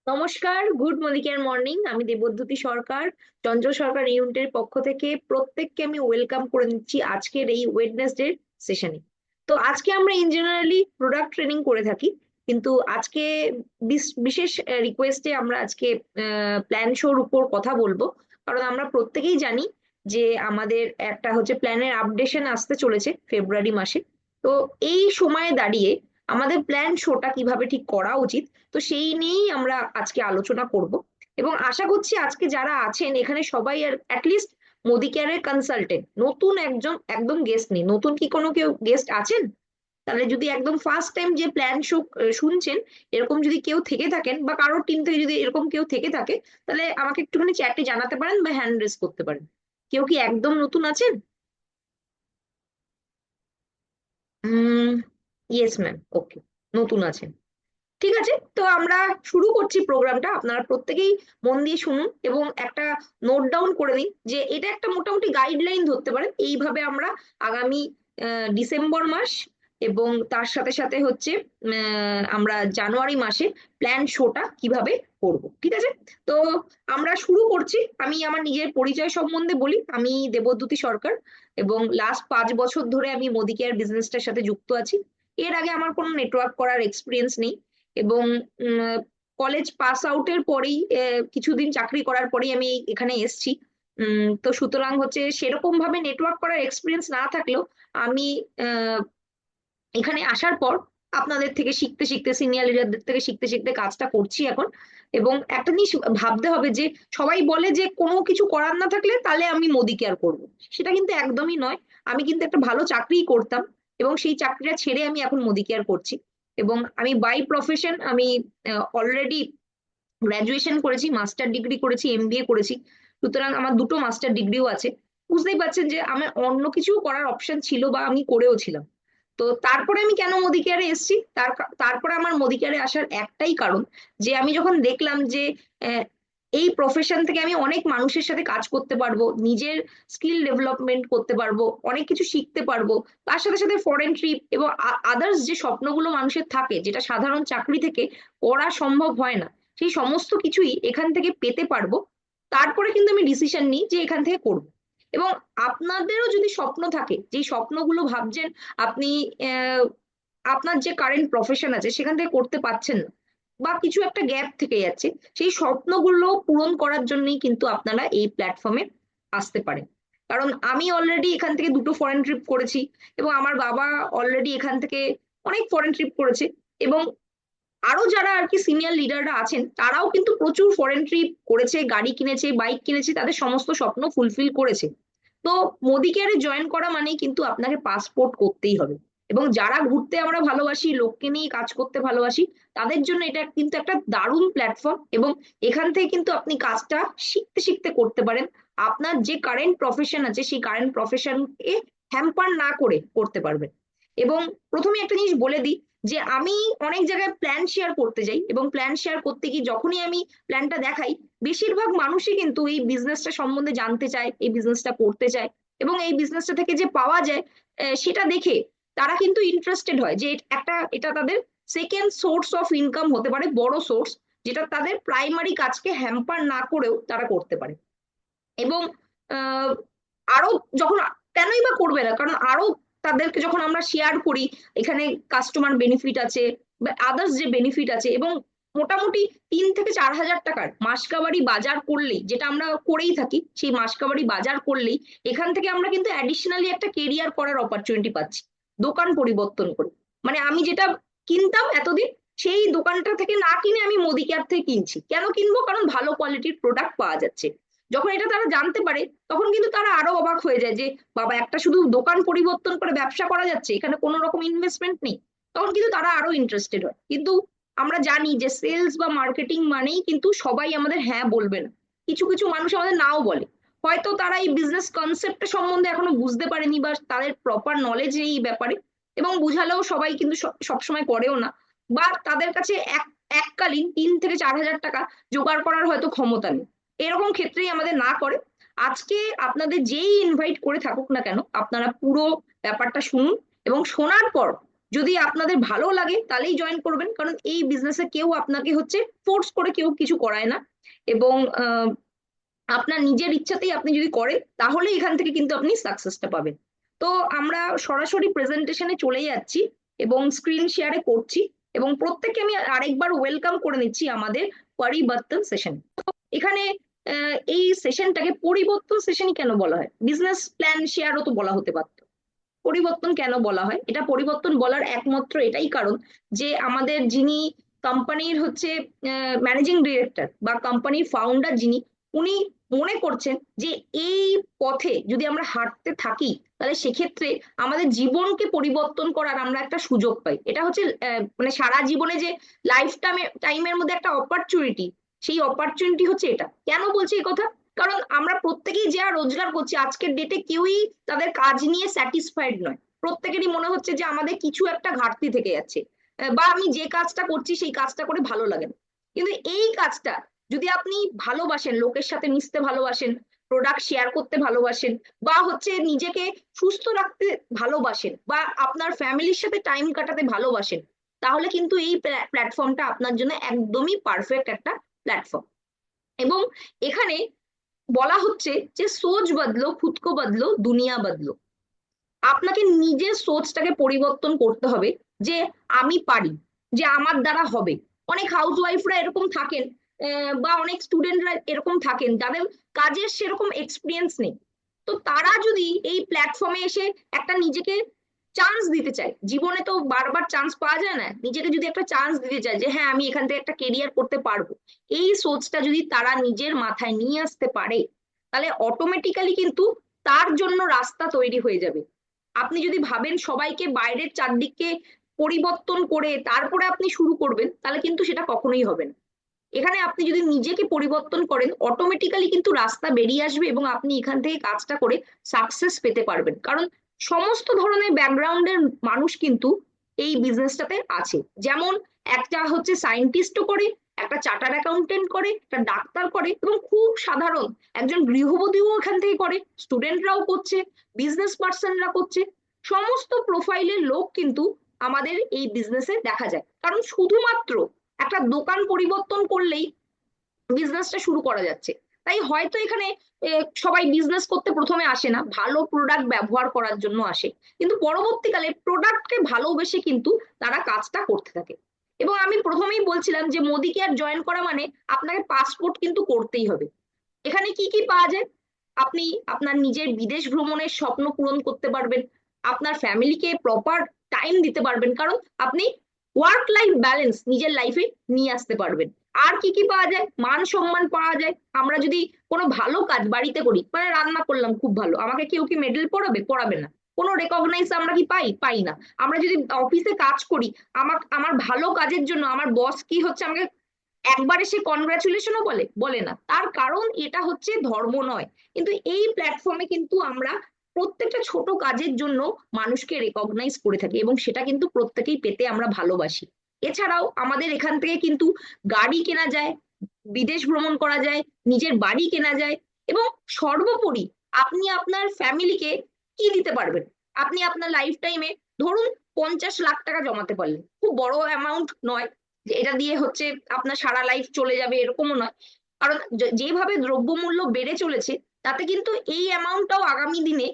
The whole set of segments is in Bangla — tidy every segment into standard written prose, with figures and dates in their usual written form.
নমস্কার, গুড মর্নিং মর্নিং। আমি দেবদ্যুতি সরকার, চঞ্চল সরকার ইউনিটের পক্ষ থেকে প্রত্যেককে আমি ওয়েলকাম করে নিচ্ছি আজকের এই ওয়েডনেসডে সেশনে। তো আজকে আমরা ইন জেনারেলি প্রোডাক্ট ট্রেনিং করে থাকি, কিন্তু আজকে বিশেষ রিকোয়েস্টে আমরা আজকে প্ল্যান শোর উপর কথা বলবো। কারণ আমরা প্রত্যেকেই জানি যে আমাদের একটা হচ্ছে প্ল্যানের আপডেশন আসতে চলেছে ফেব্রুয়ারি মাসে। তো এই সময়ে দাঁড়িয়ে আমাদের প্ল্যান শোটা কিভাবে ঠিক করা উচিত, তো সেই নিয়েই আমরা আজকে আলোচনা করব। এবং আশা করছি আজকে যারা আছেন এখানে সবাই আর অ্যাটলিস্ট মোদি কেয়ারের কনসালটেন্ট, নতুন একজন একদম গেস্ট নেই। নতুন কি কোনো কেউ গেস্ট আছেন? তাহলে যদি একদম ফার্স্ট টাইম যে প্ল্যান শো শুনছেন, এরকম যদি কেউ থেকে থাকেন বা কারোর টিম থেকে যদি এরকম কেউ থেকে থাকে, তাহলে আমাকে একটুখানি চ্যাটে জানাতে পারেন বা হ্যান্ড রেজ করতে পারেন। কেউ কি একদম নতুন আছেন? ইয়েস ম্যাম, ওকে, নতুন আছেন। ঠিক আছে, তো আমরা শুরু করছি প্রোগ্রামটা। আপনারা প্রত্যেকেই মন দিয়ে শুনুন এবং একটা নোট ডাউন করে নিন যে এটা একটা মোটামুটি গাইডলাইন ধরতে পারেন। এইভাবে আমরা আগামী ডিসেম্বর মাস এবং তার সাথে সাথে হচ্ছে আমরা জানুয়ারি মাসে প্ল্যান শোটা কিভাবে করব, ঠিক আছে? তো আমরা শুরু করছি। আমি আমার নিজের পরিচয় সম্বন্ধে বলি। আমি দেবদ্যুতি সরকার এবং লাস্ট 5 বছর ধরে আমি মোদি কেয়ার বিজনেসটার সাথে যুক্ত আছি। এর আগে আমার কোনো নেটওয়ার্ক করার এক্সপিরিয়েন্স নেই এবং কলেজ পাস আউটের পরেই কিছুদিন চাকরি করার পরেই আমি এখানে এসেছি। তো সুতরাং হচ্ছে সেরকম ভাবে নেটওয়ার্ক করার এক্সপিরিয়েন্স না থাকলেও আমি আহ, এখানে আসার পর আপনাদের থেকে শিখতে শিখতে, সিনিয়র লিডারদের থেকে শিখতে শিখতে কাজটা করছি এখন। এবং একটা জিনিস ভাবতে হবে যে সবাই বলে যে কোনো কিছু করার না থাকলে তাহলে আমি মোদি কেয়ার করবো, সেটা কিন্তু একদমই নয়। আমি কিন্তু একটা ভালো চাকরিই করতাম এবং সেই চাকরিটা ছেড়ে আমি এখন মোদি কেয়ার করছি। এবং আমি বাই প্রফেশন আমি অলরেডি গ্রাজুয়েশন করেছি, মাস্টার ডিগ্রি করেছি, এমবিএ করেছি। সুতরাং আমার দুটো মাস্টার ডিগ্রিও আছে। বুঝতেই পারছেন যে আমার অন্য কিছু করার অপশন ছিল বা আমি করেও ছিলাম। তো তারপরে আমি কেন মোদি কেয়ারে এসেছি, তারপরে আমার মোদি কেয়ারে আসার একটাই কারণ, যে আমি যখন দেখলাম যে আহ, এই প্রফেশন থেকে আমি অনেক মানুষের সাথে কাজ করতে পারবো, নিজের স্কিল ডেভেলপমেন্ট করতে পারবো, অনেক কিছু শিখতে পারবো। তার সাথে সাথে ফরেন ট্রিপ এবং আদার্স যে স্বপ্নগুলো মানুষের থাকে, যেটা সাধারণ চাকরি থেকে করা সম্ভব হয় না, সেই সমস্ত কিছুই এখান থেকে পেতে পারবো। তারপরে কিন্তু আমি ডিসিশন নিই যে এখান থেকে করব। এবং আপনাদেরও যদি স্বপ্ন থাকে, যে স্বপ্নগুলো ভাবছেন আপনি আহ, আপনার যে কারেন্ট প্রফেশন আছে সেখান থেকে করতে পারছেন না বা কিছু একটা গ্যাপ থেকে যাচ্ছে, সেই স্বপ্নগুলো পূরণ করার জন্যই কিন্তু আপনারা এই প্ল্যাটফর্মে আসতে পারেন। কারণ আমি অলরেডি এখান থেকে দুটো ফরেন ট্রিপ করেছি এবং আমার বাবা অলরেডি এখান থেকে অনেক ফরেন ট্রিপ করেছে। এবং আরো যারা আর কি সিনিয়র লিডাররা আছেন তারাও কিন্তু প্রচুর ফরেন ট্রিপ করেছে, গাড়ি কিনেছে, বাইক কিনেছে, তাদের সমস্ত স্বপ্ন ফুলফিল করেছে। তো মোদি কেয়ারে জয়েন করা মানেই কিন্তু আপনাকে পাসপোর্ট করতেই হবে। এবং যারা ঘুরতে আমরা ভালোবাসি, লোককে নিয়ে কাজ করতে ভালোবাসি, তাদের জন্য এটা কিন্তু একটা দারুণ প্ল্যাটফর্ম। এবং এখান থেকে কিন্তু আপনি কাজটা শিখতে শিখতে করতে পারেন। আপনার যে কারেন্ট প্রফেশন আছে সেই কারেন্ট প্রফেশনকে হ্যাম্পার না করে করতে পারবেন। এবং প্রথমে একটা জিনিস বলে দিই যে আমি অনেক জায়গায় প্ল্যান শেয়ার করতে যাই এবং প্ল্যান শেয়ার করতে গিয়ে যখনই আমি প্ল্যানটা দেখাই, বেশিরভাগ মানুষই কিন্তু এই বিজনেসটা সম্বন্ধে জানতে চায়, এই বিজনেসটা করতে চায় এবং এই বিজনেসটা থেকে যে পাওয়া যায় সেটা দেখে তারা কিন্তু ইন্টারেস্টেড হয় যে এটা তাদের সেকেন্ড সোর্স অফ ইনকাম হতে পারে, বড় সোর্স, যেটা তাদের প্রাইমারি কাজকে হ্যাম্পার না করেও তারা করতে পারে। এবং আহ, আরো যখন, কেনই বা করবে না, কারণ আরো তাদেরকে যখন আমরা শেয়ার করি এখানে কাস্টমার বেনিফিট আছে বা আদার্স যে বেনিফিট আছে, এবং মোটামুটি 3 থেকে 4 হাজার টাকার মাসকাবারি বাজার করলেই, যেটা আমরা করেই থাকি, সেই মাসকাবারি বাজার করলেই এখান থেকে আমরা কিন্তু অ্যাডিশনালি একটা কেরিয়ার করার অপরচুনিটি পাচ্ছি দোকান পরিবর্তন করে। মানে আমি যেটা কিনতাম এতদিন, সেই দোকানটা থেকে না কিনে আমি মোদি কেয়ার থেকে কিনছি। কেন কিনবো? কারণ ভালো কোয়ালিটির প্রোডাক্ট পাওয়া যাচ্ছে। যখন এটা তারা জানতে পারে তখন কিন্তু তারা আরো অবাক হয়ে যায় যে বাবা, একটা শুধু দোকান পরিবর্তন করে ব্যবসা করা যাচ্ছে, এখানে কোনো রকম ইনভেস্টমেন্ট নেই। তখন কিন্তু তারা আরো ইন্টারেস্টেড হয়। কিন্তু আমরা জানি যে সেলস বা মার্কেটিং মানেই কিন্তু সবাই আমাদের হ্যাঁ বলবে না, কিছু কিছু মানুষ আমাদের নাও বলে। হয়তো তারা এই বিজনেস কনসেপ্ট সম্বন্ধে এখনো বুঝতে পারেনি বা তাদের প্রপার নলেজ নেই এই ব্যাপারে, এবং বুঝালেও সবাই কিন্তু সবসময় করেও না। বা তাদের কাছে এককালীন 3 থেকে 4 হাজার টাকা জোগাড় করার হয়তো ক্ষমতা নেই। এরকম ক্ষেত্রেই আমাদের না করে। আজকে আপনাদের যেই ইনভাইট করে থাকুক না কেন, আপনারা পুরো ব্যাপারটা শুনুন এবং শোনার পর যদি আপনাদের ভালো লাগে তাহলেই জয়েন করবেন, কারণ এই বিজনেসে কেউ আপনাকে হচ্ছে ফোর্স করে কেউ কিছু করায় না। এবং আপনার নিজের ইচ্ছাতেই আপনি যদি করেন তাহলে এখান থেকে কিন্তু আপনি সাকসেসটা পাবেন। তো আমরা সরাসরি প্রেজেন্টেশনে চলে যাচ্ছি এবং স্ক্রিন শেয়ারে করছি, এবং প্রত্যেককে আমি আরেকবার ওয়েলকাম করে নিচ্ছি আমাদের পরিবর্তন সেশন। এখানে এই সেশনটাকে পরিবর্তন সেশনই কেন বলা হয়? বিজনেস প্ল্যান শেয়ারও তো বলা হতে পারত। পরিবর্তন কেন বলা হয়? এটা পরিবর্তন বলার একমাত্র এটাই কারণ যে আমাদের যিনি কোম্পানির হচ্ছে ম্যানেজিং ডিরেক্টর বা কোম্পানির ফাউন্ডার যিনি, উনি মনে করছেন যে এই পথে যদি আমরা হাঁটতে থাকি তাহলে সেক্ষেত্রে আমাদের জীবনকে পরিবর্তন করার আমরা একটা সুযোগ পাই। এটা হচ্ছে মানে সারা জীবনে যে লাইফ টাইমের মধ্যে একটা অপরচুনিটি, সেই অপরচুনিটি হচ্ছে এটা। কেন বলছি এই কথা? কারণ আমরা প্রত্যেকেই যা রোজগার করছি আজকের ডেটে কেউই তাদের কাজ নিয়ে স্যাটিসফাইড নয়। প্রত্যেকেরই মনে হচ্ছে যে আমাদের কিছু একটা ঘাটতি থেকে যাচ্ছে, বা আমি যে কাজটা করছি সেই কাজটা করে ভালো লাগে না। কিন্তু এই কাজটা যদি আপনি ভালোবাসেন, লোকের সাথে মিশতে ভালোবাসেন, প্রোডাক্ট শেয়ার করতে ভালোবাসেন, বা হচ্ছে নিজেকে সুস্থ রাখতে ভালোবাসেন, বা আপনার ফ্যামিলির সাথে টাইম কাটাতে ভালোবাসেন, তাহলে কিন্তু এই প্ল্যাটফর্মটা আপনার জন্য একদমই পারফেক্ট একটা প্ল্যাটফর্ম। এবং এখানে বলা হচ্ছে যে সোচ বদলো, খুদ কো বদলো, দুনিয়া বদলো। আপনাকে নিজের সোচটাকে পরিবর্তন করতে হবে যে আমি পারি, যে আমার দ্বারা হবে। অনেক হাউস ওয়াইফরা এরকম থাকেন, বা অনেক স্টুডেন্টরা এরকম থাকেন যাদের কাজের সেরকম এক্সপিরিয়েন্স নেই। তো তারা যদি এই প্ল্যাটফর্মে এসে একটা নিজেকে চান্স দিতে চায়, জীবনে তো বারবার চান্স পাওয়া যায় না, নিজেকে যদি একটা চান্স দিতে চায় যে হ্যাঁ আমি এখান থেকে একটা কেরিয়ার করতে পারবো, এই সোচটা যদি তারা নিজের মাথায় নিয়ে আসতে পারে তাহলে অটোমেটিক্যালি কিন্তু তার জন্য রাস্তা তৈরি হয়ে যাবে। আপনি যদি ভাবেন সবাইকে বাইরের চারদিককে পরিবর্তন করে তারপরে আপনি শুরু করবেন, তাহলে কিন্তু সেটা কখনোই হবে না। এখানে আপনি যদি নিজেকে পরিবর্তন করেন অটোমেটিক্যালি কিন্তু রাস্তা বেরিয়ে আসবে এবং আপনি এখান থেকে কাজটা করে সাকসেস পেতে পারবেন। কারণ সমস্ত ধরনের ব্যাকগ্রাউন্ডের মানুষ কিন্তু এই বিজনেসটাতে আছে। যেমন একটা হচ্ছে সায়েন্টিস্টও করে, একটা চার্টার্ড অ্যাকাউন্টেন্ট করে, একটা ডাক্তার করে, এবং খুব সাধারণ একজন গৃহবধূও এখান থেকে করে, স্টুডেন্টরাও করছে, বিজনেস পার্সনরা করছে। সমস্ত প্রোফাইলের লোক কিন্তু আমাদের এই বিজনেসে দেখা যায়। কারণ শুধুমাত্র একটা দোকান পরিবর্তন করলেই বিজনেসটা শুরু করা যাচ্ছে। তাই হয়তো এখানে সবাই বিজনেস করতে প্রথমে আসে না, ভালো প্রোডাক্ট ব্যবহার করার জন্য আসে, কিন্তু পরবর্তীকালে প্রোডাক্টকে ভালোবেসে কিন্তু তারা কাজটা করতে থাকে। এবং আমি প্রথমেই বলছিলাম যে মোদি কেয়ার জয়েন করা মানে আপনাকে পাসপোর্ট কিন্তু করতেই হবে। এখানে কি কি পাওয়া যায়? আপনি আপনার নিজের বিদেশ ভ্রমণের স্বপ্ন পূরণ করতে পারবেন, আপনার ফ্যামিলিকে প্রপার টাইম দিতে পারবেন, কারণ আপনি ওয়ার্ক লাইফ ব্যালেন্স নিজের লাইফে নিয়ে আসতে পারবেন। আর কি কি পাওয়া যায়? মান সম্মান পাওয়া যায়। আমরা যদি কোনো ভালো কাজ বাড়িতে করি, মানে রান্না করলাম খুব ভালো, আমাকে কেউ কি মেডেল পড়াবে? পড়াবে না। কোনো রেকগনাইজ আমরা কি পাই? পাই না। আমরা যদি অফিসে কাজ করি, আমার ভালো কাজের জন্য আমার বস কি হচ্ছে আমাকে একবার এসে কনগ্রাচুলেশনও বলে? বলে না। তার কারণ এটা হচ্ছে ধর্ম নয়। কিন্তু এই প্ল্যাটফর্মে কিন্তু আমরা প্রত্যেকটা ছোট কাজের জন্য মানুষকে রেকগনাইজ করে থাকি, এবং সেটা কিন্তু প্রত্যেকেই পেতে আমরা ভালোবাসি। এছাড়াও আমাদের এখান থেকে কিন্তু গাড়ি কেনা যায়, বিদেশ ভ্রমণ করা যায়, নিজের বাড়ি কেনা যায়, এবং সর্বোপরি আপনি আপনার ফ্যামিলিকে কি দিতে পারবেন? আপনি আপনার লাইফ টাইমে ধরুন 50 লাখ টাকা জমাতে পারলেন, খুব বড় অ্যামাউন্ট নয় যে এটা দিয়ে হচ্ছে আপনার সারা লাইফ চলে যাবে, এরকমও নয়। কারণ যেভাবে দ্রব্যমূল্য বেড়ে চলেছে তাতে কিন্তু এই অ্যামাউন্টটাও আগামী দিনে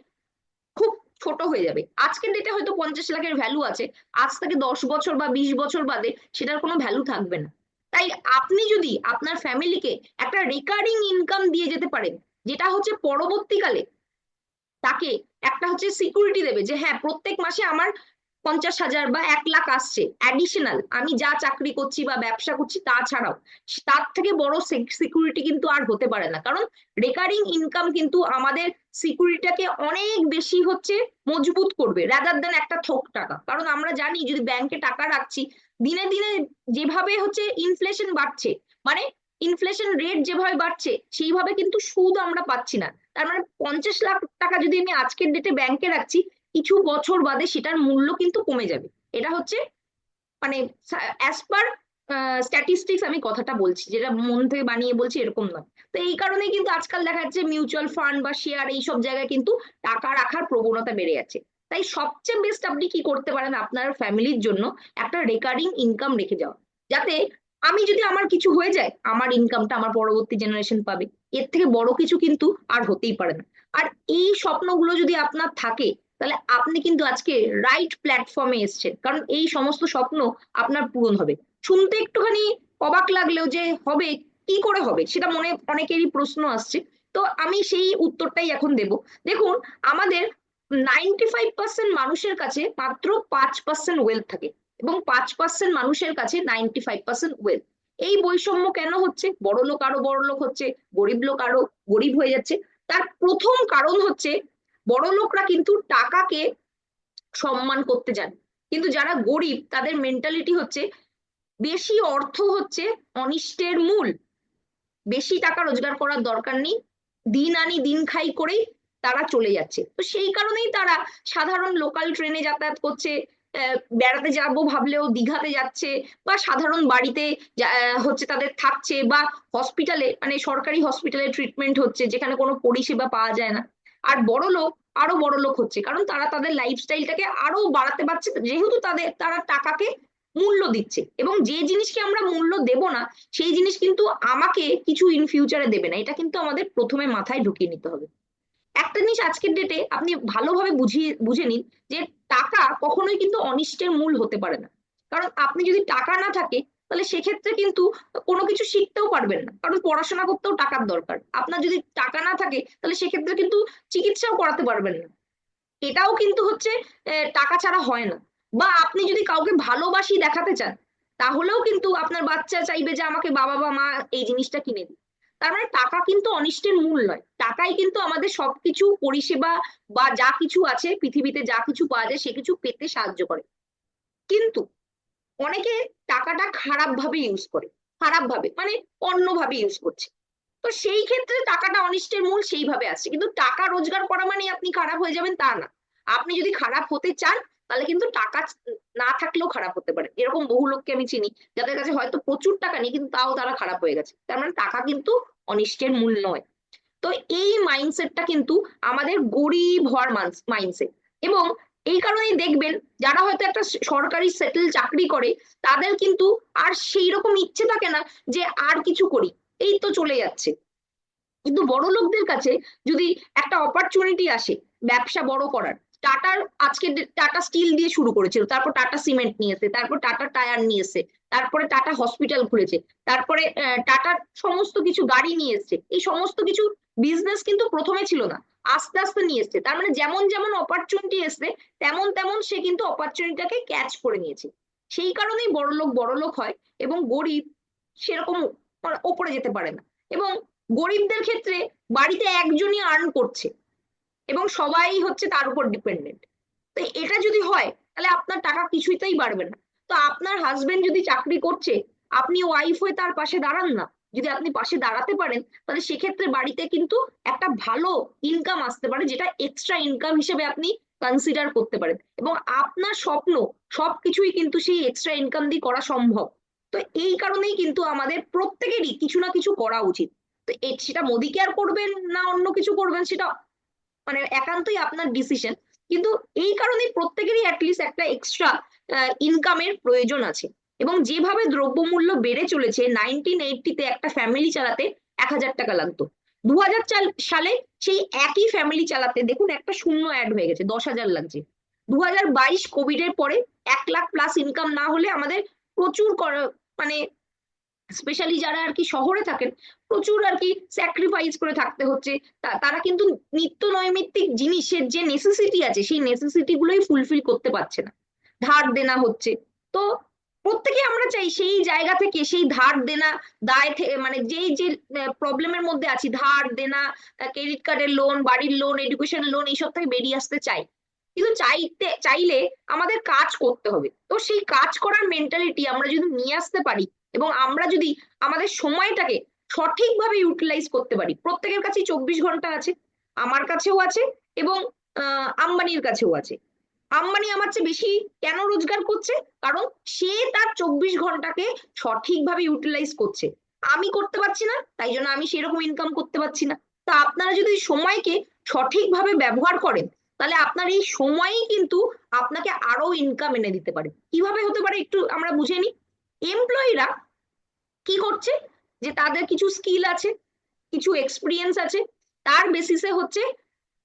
খুব ছোট হয়ে যাবে। আজকের ডেটে হয়তো 50 লাখের ভ্যালু আছে, আজ থেকে 10 বছর বা 20 বছর বাদে সেটার কোনো ভ্যালু থাকবে না। তাই আপনি যদি আপনার ফ্যামিলিকে একটা রিকারিং ইনকাম দিয়ে যেতে পারেন, যেটা হচ্ছে পরবর্তীকালে তাকে একটা হচ্ছে সিকিউরিটি দেবে যে হ্যাঁ প্রত্যেক মাসে আমার 50,000 বা 1 লাখ আসছে অ্যাডিশনাল, আমি যা চাকরি করছি বা ব্যবসা করছি তাছাড়াও, তার থেকে বড় সিকিউরিটি কিন্তু আর হতে পারে না। কারণ রেকারিং ইনকাম কিন্তু আমাদের সিকিউরিটিটাকে অনেক বেশি হচ্ছে মজবুত করবে রাদার দেন একটা থোক টাকা। কারণ আমরা জানি যদি ব্যাংকে টাকা রাখছি, দিনে দিনে যেভাবে হচ্ছে ইনফ্লেশন বাড়ছে, মানে ইনফ্লেশন রেট যেভাবে বাড়ছে সেইভাবে কিন্তু সুদ আমরা পাচ্ছি না। তার মানে 50 লাখ টাকা যদি আমি আজকের ডেটে ব্যাংকে রাখছি, কিছু বছর বাদে সেটার মূল্য কিন্তু কমে যাবে। এটা হচ্ছে মানে অ্যাজ পার স্ট্যাটিস্টিক্স আমি কথাটা বলছি, যেটা মন থেকে বানিয়ে বলছি এরকম নয়। তো এই কারণে কিন্তু আজকাল দেখা যাচ্ছে মিউচুয়াল ফান্ড বা শেয়ার এইসব জায়গায় কিন্তু টাকা রাখার প্রবণতা বেড়ে যাচ্ছে। তাই সবচেয়ে বেস্ট আপনি কি করতে পারেন আপনার ফ্যামিলির জন্য, একটা রেকারিং ইনকাম রেখে যাওয়া, যাতে আমি যদি আমার কিছু হয়ে যায় আমার ইনকামটা আমার পরবর্তী জেনারেশন পাবে। এর থেকে বড় কিছু কিন্তু আর হতেই পারে না। আর এই স্বপ্নগুলো যদি আপনার থাকে, তাহলে আপনি কিন্তু আজকে রাইট প্ল্যাটফর্মে এসেছেন, কারণ এই সমস্ত স্বপ্ন আপনার পূরণ হবে। শুনতে একটুখানি অবাক লাগলেও যে হবে, কি করে হবে সেটা মনে অনেকেরই প্রশ্ন আসছে। তো আমি সেই উত্তরটাই এখন দেব। দেখুন, আমাদের 95% মানুষের কাছে মাত্র 5% ওয়েলথ থাকে, এবং 5% মানুষের কাছে 95% ওয়েলথ। এই বৈষম্য কেন হচ্ছে? বড় লোক আরো বড় লোক হচ্ছে, গরিব লোক আরো গরিব হয়ে যাচ্ছে। তার প্রথম কারণ হচ্ছে বড় লোকরা কিন্তু টাকাকে সম্মান করতে জানে, কিন্তু যারা গরিব তাদের মেন্টালিটি হচ্ছে বেশি অর্থ হচ্ছে অনিষ্টের মূল, বেশি টাকা রোজগার করার দরকার নেই, দিন আনি দিন খাই করেই তারা চলে যাচ্ছে। তো সেই কারণেই তারা সাধারণ লোকাল ট্রেনে যাতায়াত করছে, বেড়াতে যাবো ভাবলেও দীঘাতে যাচ্ছে, বা সাধারণ বাড়িতে হচ্ছে তাদের থাকছে, বা হসপিটালে মানে সরকারি হসপিটালে ট্রিটমেন্ট হচ্ছে যেখানে কোনো পরিষেবা পাওয়া যায় না। আর বড় লোক আরো বড় লোক হচ্ছে কারণ তারা তাদের লাইফস্টাইলটাকে আরো বাড়াতে পারছে, যেহেতু তারা টাকাকে মূল্য দিচ্ছে, এবং যে জিনিসকে আমরা মূল্য দেব না সেই জিনিস কিন্তু আমাকে কিছু ইন ফিউচারে দেবে না। এটা কিন্তু আমাদের প্রথমে মাথায় ঢুকিয়ে নিতে হবে। একটা জিনিস আজকের ডেটে আপনি ভালোভাবে বুঝে নিন, যে টাকা কখনোই কিন্তু অনিষ্টের মূল হতে পারে না। কারণ আপনি যদি টাকা না থাকে, তাহলে সেক্ষেত্রে কিন্তু কোনো কিছু শিখতেও পারবেন না, কারণ পড়াশোনা করতেও টাকার দরকার। আপনার যদি টাকা না থাকে তাহলে সেক্ষেত্রে কিন্তু চিকিৎসাও করাতে পারবেন না, এটাও কিন্তু হচ্ছে টাকা ছাড়া হয় না। বা আপনি যদি কাউকে ভালোবাসি দেখাতে চান, তাহলেও কিন্তু আপনার বাচ্চা চাইবে যে আমাকে বাবা বা মা এই জিনিসটা কিনে দিন। তার মানে টাকা কিন্তু অনিষ্টের মূল নয়, টাকাই কিন্তু আমাদের সবকিছু পরিষেবা বা যা কিছু আছে পৃথিবীতে, যা কিছু পাওয়া যায় সে কিছু পেতে সাহায্য করে। কিন্তু অনেকে টাকাটা খারাপ ভাবে ইউজ করে, খারাপ ভাবে মানে অন্যভাবে ইউজ করছে। তো সেই ক্ষেত্রে টাকাটা অনিষ্টের মূল সেইভাবে আসছে, কিন্তু টাকা রোজগার করা মানে আপনি খারাপ হয়ে যাবেন তা না। আপনি যদি খারাপ হতে চান, তাহলে কিন্তু টাকা না থাকলেও খারাপ হতে পারে। এরকম বহু লোককে আমি চিনি যাদের কাছে হয়তো প্রচুর টাকা নেই, কিন্তু তাও তারা খারাপ হয়ে গেছে। তার মানে টাকা কিন্তু অনিষ্টের মূল নয়। তো এই মাইন্ডসেটটা কিন্তু আমাদের গরিব হওয়ার মাইন্ডসেট। এবং এই কারণেই দেখবেন যারা হয়তো একটা সরকারি সেটেল চাকরি করে, তাদের কিন্তু আর সেই রকম ইচ্ছে থাকে না যে আর কিছু করি, এই তো চলে যাচ্ছে। কিন্তু বড় লোকদের কাছে যদি একটা অপরচুনিটি আসে ব্যবসা বড় করার, টাটার আজকে টাটা স্টিল দিয়ে শুরু করেছিল, তারপর টাটা সিমেন্ট নিয়ে এসে, তারপর টাটা টায়ার নিয়ে এসে, তারপরে টাটা হসপিটাল খুলেছে, তারপরে টাটার সমস্ত কিছু গাড়ি নিয়ে এসছে। এই সমস্ত কিছু বিজনেস কিন্তু প্রথমে ছিল না, আস্তে আস্তে নিয়ে এসছে। তার মানে যেমন যেমন অপরচুনিটি এসছে, তেমন তেমন সে কিন্তু অপরচুনিটিটাকে ক্যাচ করে নিয়েছে। সেই কারণেই বড় লোক হয়, এবং গরিব সেরকম ওপরে যেতে পারে না। এবং গরিবদের ক্ষেত্রে বাড়িতে একজনই আর্ন করছে এবং সবাই হচ্ছে তার উপর ডিপেন্ডেন্ট। তো এটা যদি হয়, তাহলে আপনার টাকা কিছুতেই বাড়বে না। তো আপনার হাজবেন্ড যদি চাকরি করছে, আপনি ওয়াইফ হয়ে তার পাশে দাঁড়ান না। যদি আপনি পাশে দাঁড়াতে পারেন, তাহলে সেক্ষেত্রে বাড়িতে কিন্তু একটা ভালো ইনকাম আসতে পারে, যেটা এক্সট্রা ইনকাম হিসেবে আপনি কনসিডার করতে পারেন। এবং আপনার স্বপ্ন সবকিছুই কিন্তু সেই এক্সট্রা ইনকাম দিয়ে করা সম্ভব। তো এই কারণেই কিন্তু আমাদের প্রত্যেকেরই কিছু না কিছু করা উচিত। তো সেটা মোদি কেয়ার করবেন না অন্য কিছু করবেন, সেটা মানে একান্তই আপনার ডিসিশন। কিন্তু এই কারণেই প্রত্যেকেরই অ্যাটলিস্ট একটা এক্সট্রা ইনকামের প্রয়োজন আছে। এবং যেভাবে দ্রব্যমূল্য বেড়ে চলেছে, 1980-তে একটা ফ্যামিলি চালাতে 1,000 টাকা লাগতো। 2004 সালে সেই একই ফ্যামিলি চালাতে দেখুন একটা শূন্য অ্যাড হয়ে গেছে, 10,000 লাগছে। 2022 কোভিড এর পরে 1 লাখ প্লাস ইনকাম না হলে আমাদের প্রচুর মানে স্পেশালি যারা আর কি শহরে থাকেন, প্রচুর আর কি স্যাক্রিফাইস করে থাকতে হচ্ছে। তারা কিন্তু নিত্য নৈমিত্তিক জিনিসের যে নেসেসিটি আছে সেই নেসেসিটি গুলোই ফুলফিল করতে পারছে না, ধার দেনা হচ্ছে। তো প্রত্যেকে আমরা চাই সেই জায়গা থেকে, সেই ধার দেনা দায় মানে যেই যে প্রবলেমের মধ্যে আছি, ধার দেনা, ক্রেডিট কার্ডের লোন, বাড়ির লোন, এডুকেশন লোন, এইসব থেকে বেরিয়ে আসতে চাই। কিন্তু চাইলে আমাদের কাজ করতে হবে। তো সেই কাজ করার মেন্টালিটি আমরা যদি নিয়ে আসতে পারি, এবং আমরা যদি আমাদের সময়টাকে সঠিকভাবে ইউটিলাইজ করতে পারি। প্রত্যেকের কাছেই 24 ঘন্টা আছে, আমার কাছেও আছে, এবং আম্বানির কাছেও আছে। আম্বানি আমার চেয়ে বেশি কেন রোজগার করছে? কারণ সে তার 24 ঘন্টাকে সঠিকভাবে ইউটিলাইজ করছে। আমি করতে পারছি না, তাই জন্য আমি সেরকম ইনকাম করতে পারছি না। তা আপনারা যদি সময়কে সঠিকভাবে ব্যবহার করেন, তাহলে আপনার এই সময়ই কিন্তু আপনাকে আরো ইনকাম এনে দিতে পারে। কিভাবে হতে পারে একটু আমরা বুঝে নিই। এমপ্লয়িরা কি করছে, যে তাদের কিছু স্কিল আছে, কিছু এক্সপিরিয়েন্স আছে, তার বেসিসে হচ্ছে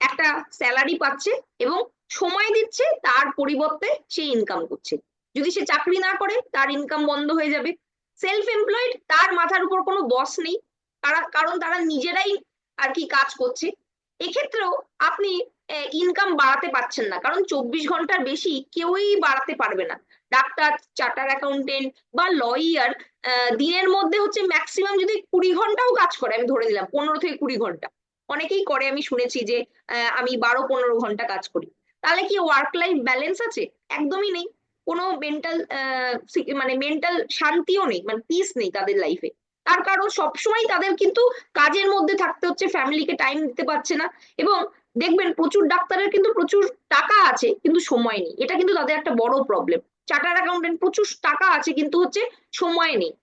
একটা স্যালারি পাচ্ছে এবং সময় দিচ্ছে, তার পরিবর্তে সে ইনকাম করছে। যদি সে চাকরি না করে তার ইনকাম বন্ধ হয়ে যাবে। সেলফ এমপ্লয়েড, তার মাথার উপর কোনো বস নেই, কারণ তারা নিজেরাই আর কি কাজ করছে। এক্ষেত্রেও আপনি ইনকাম বাড়াতে পারছেন না, কারণ 24 ঘন্টার বেশি কেউই বাড়াতে পারবে না। ডাক্তার, চার্টার অ্যাকাউন্টেন্ট বা লয়ার দিনের মধ্যে হচ্ছে ম্যাক্সিমাম যদি 20 ঘন্টাও কাজ করে, আমি ধরে নিলাম 15 থেকে 20 ঘন্টা, অনেকেই করে, আমি শুনেছি যে আমি 12-15 ঘন্টা কাজ করি, তাহলে কি ওয়ার্ক লাইফ ব্যালেন্স আছে? একদমই নেই। কোনো মেন্টাল মানে মেন্টাল শান্তিও নেই, মানে পিস নেই তাদের লাইফে। তার কারণ সবসময় তাদের কিন্তু কাজের মধ্যে থাকতে হচ্ছে, ফ্যামিলিকে টাইম দিতে পারছে না। এবং দেখবেন প্রচুর ডাক্তারের কিন্তু প্রচুর টাকা আছে কিন্তু সময় নেই, এটা কিন্তু তাদের একটা বড় প্রবলেম। চার্টার অ্যাকাউন্টেন্ট প্রচুর টাকা আছে কিন্তু হচ্ছে সময় নেই।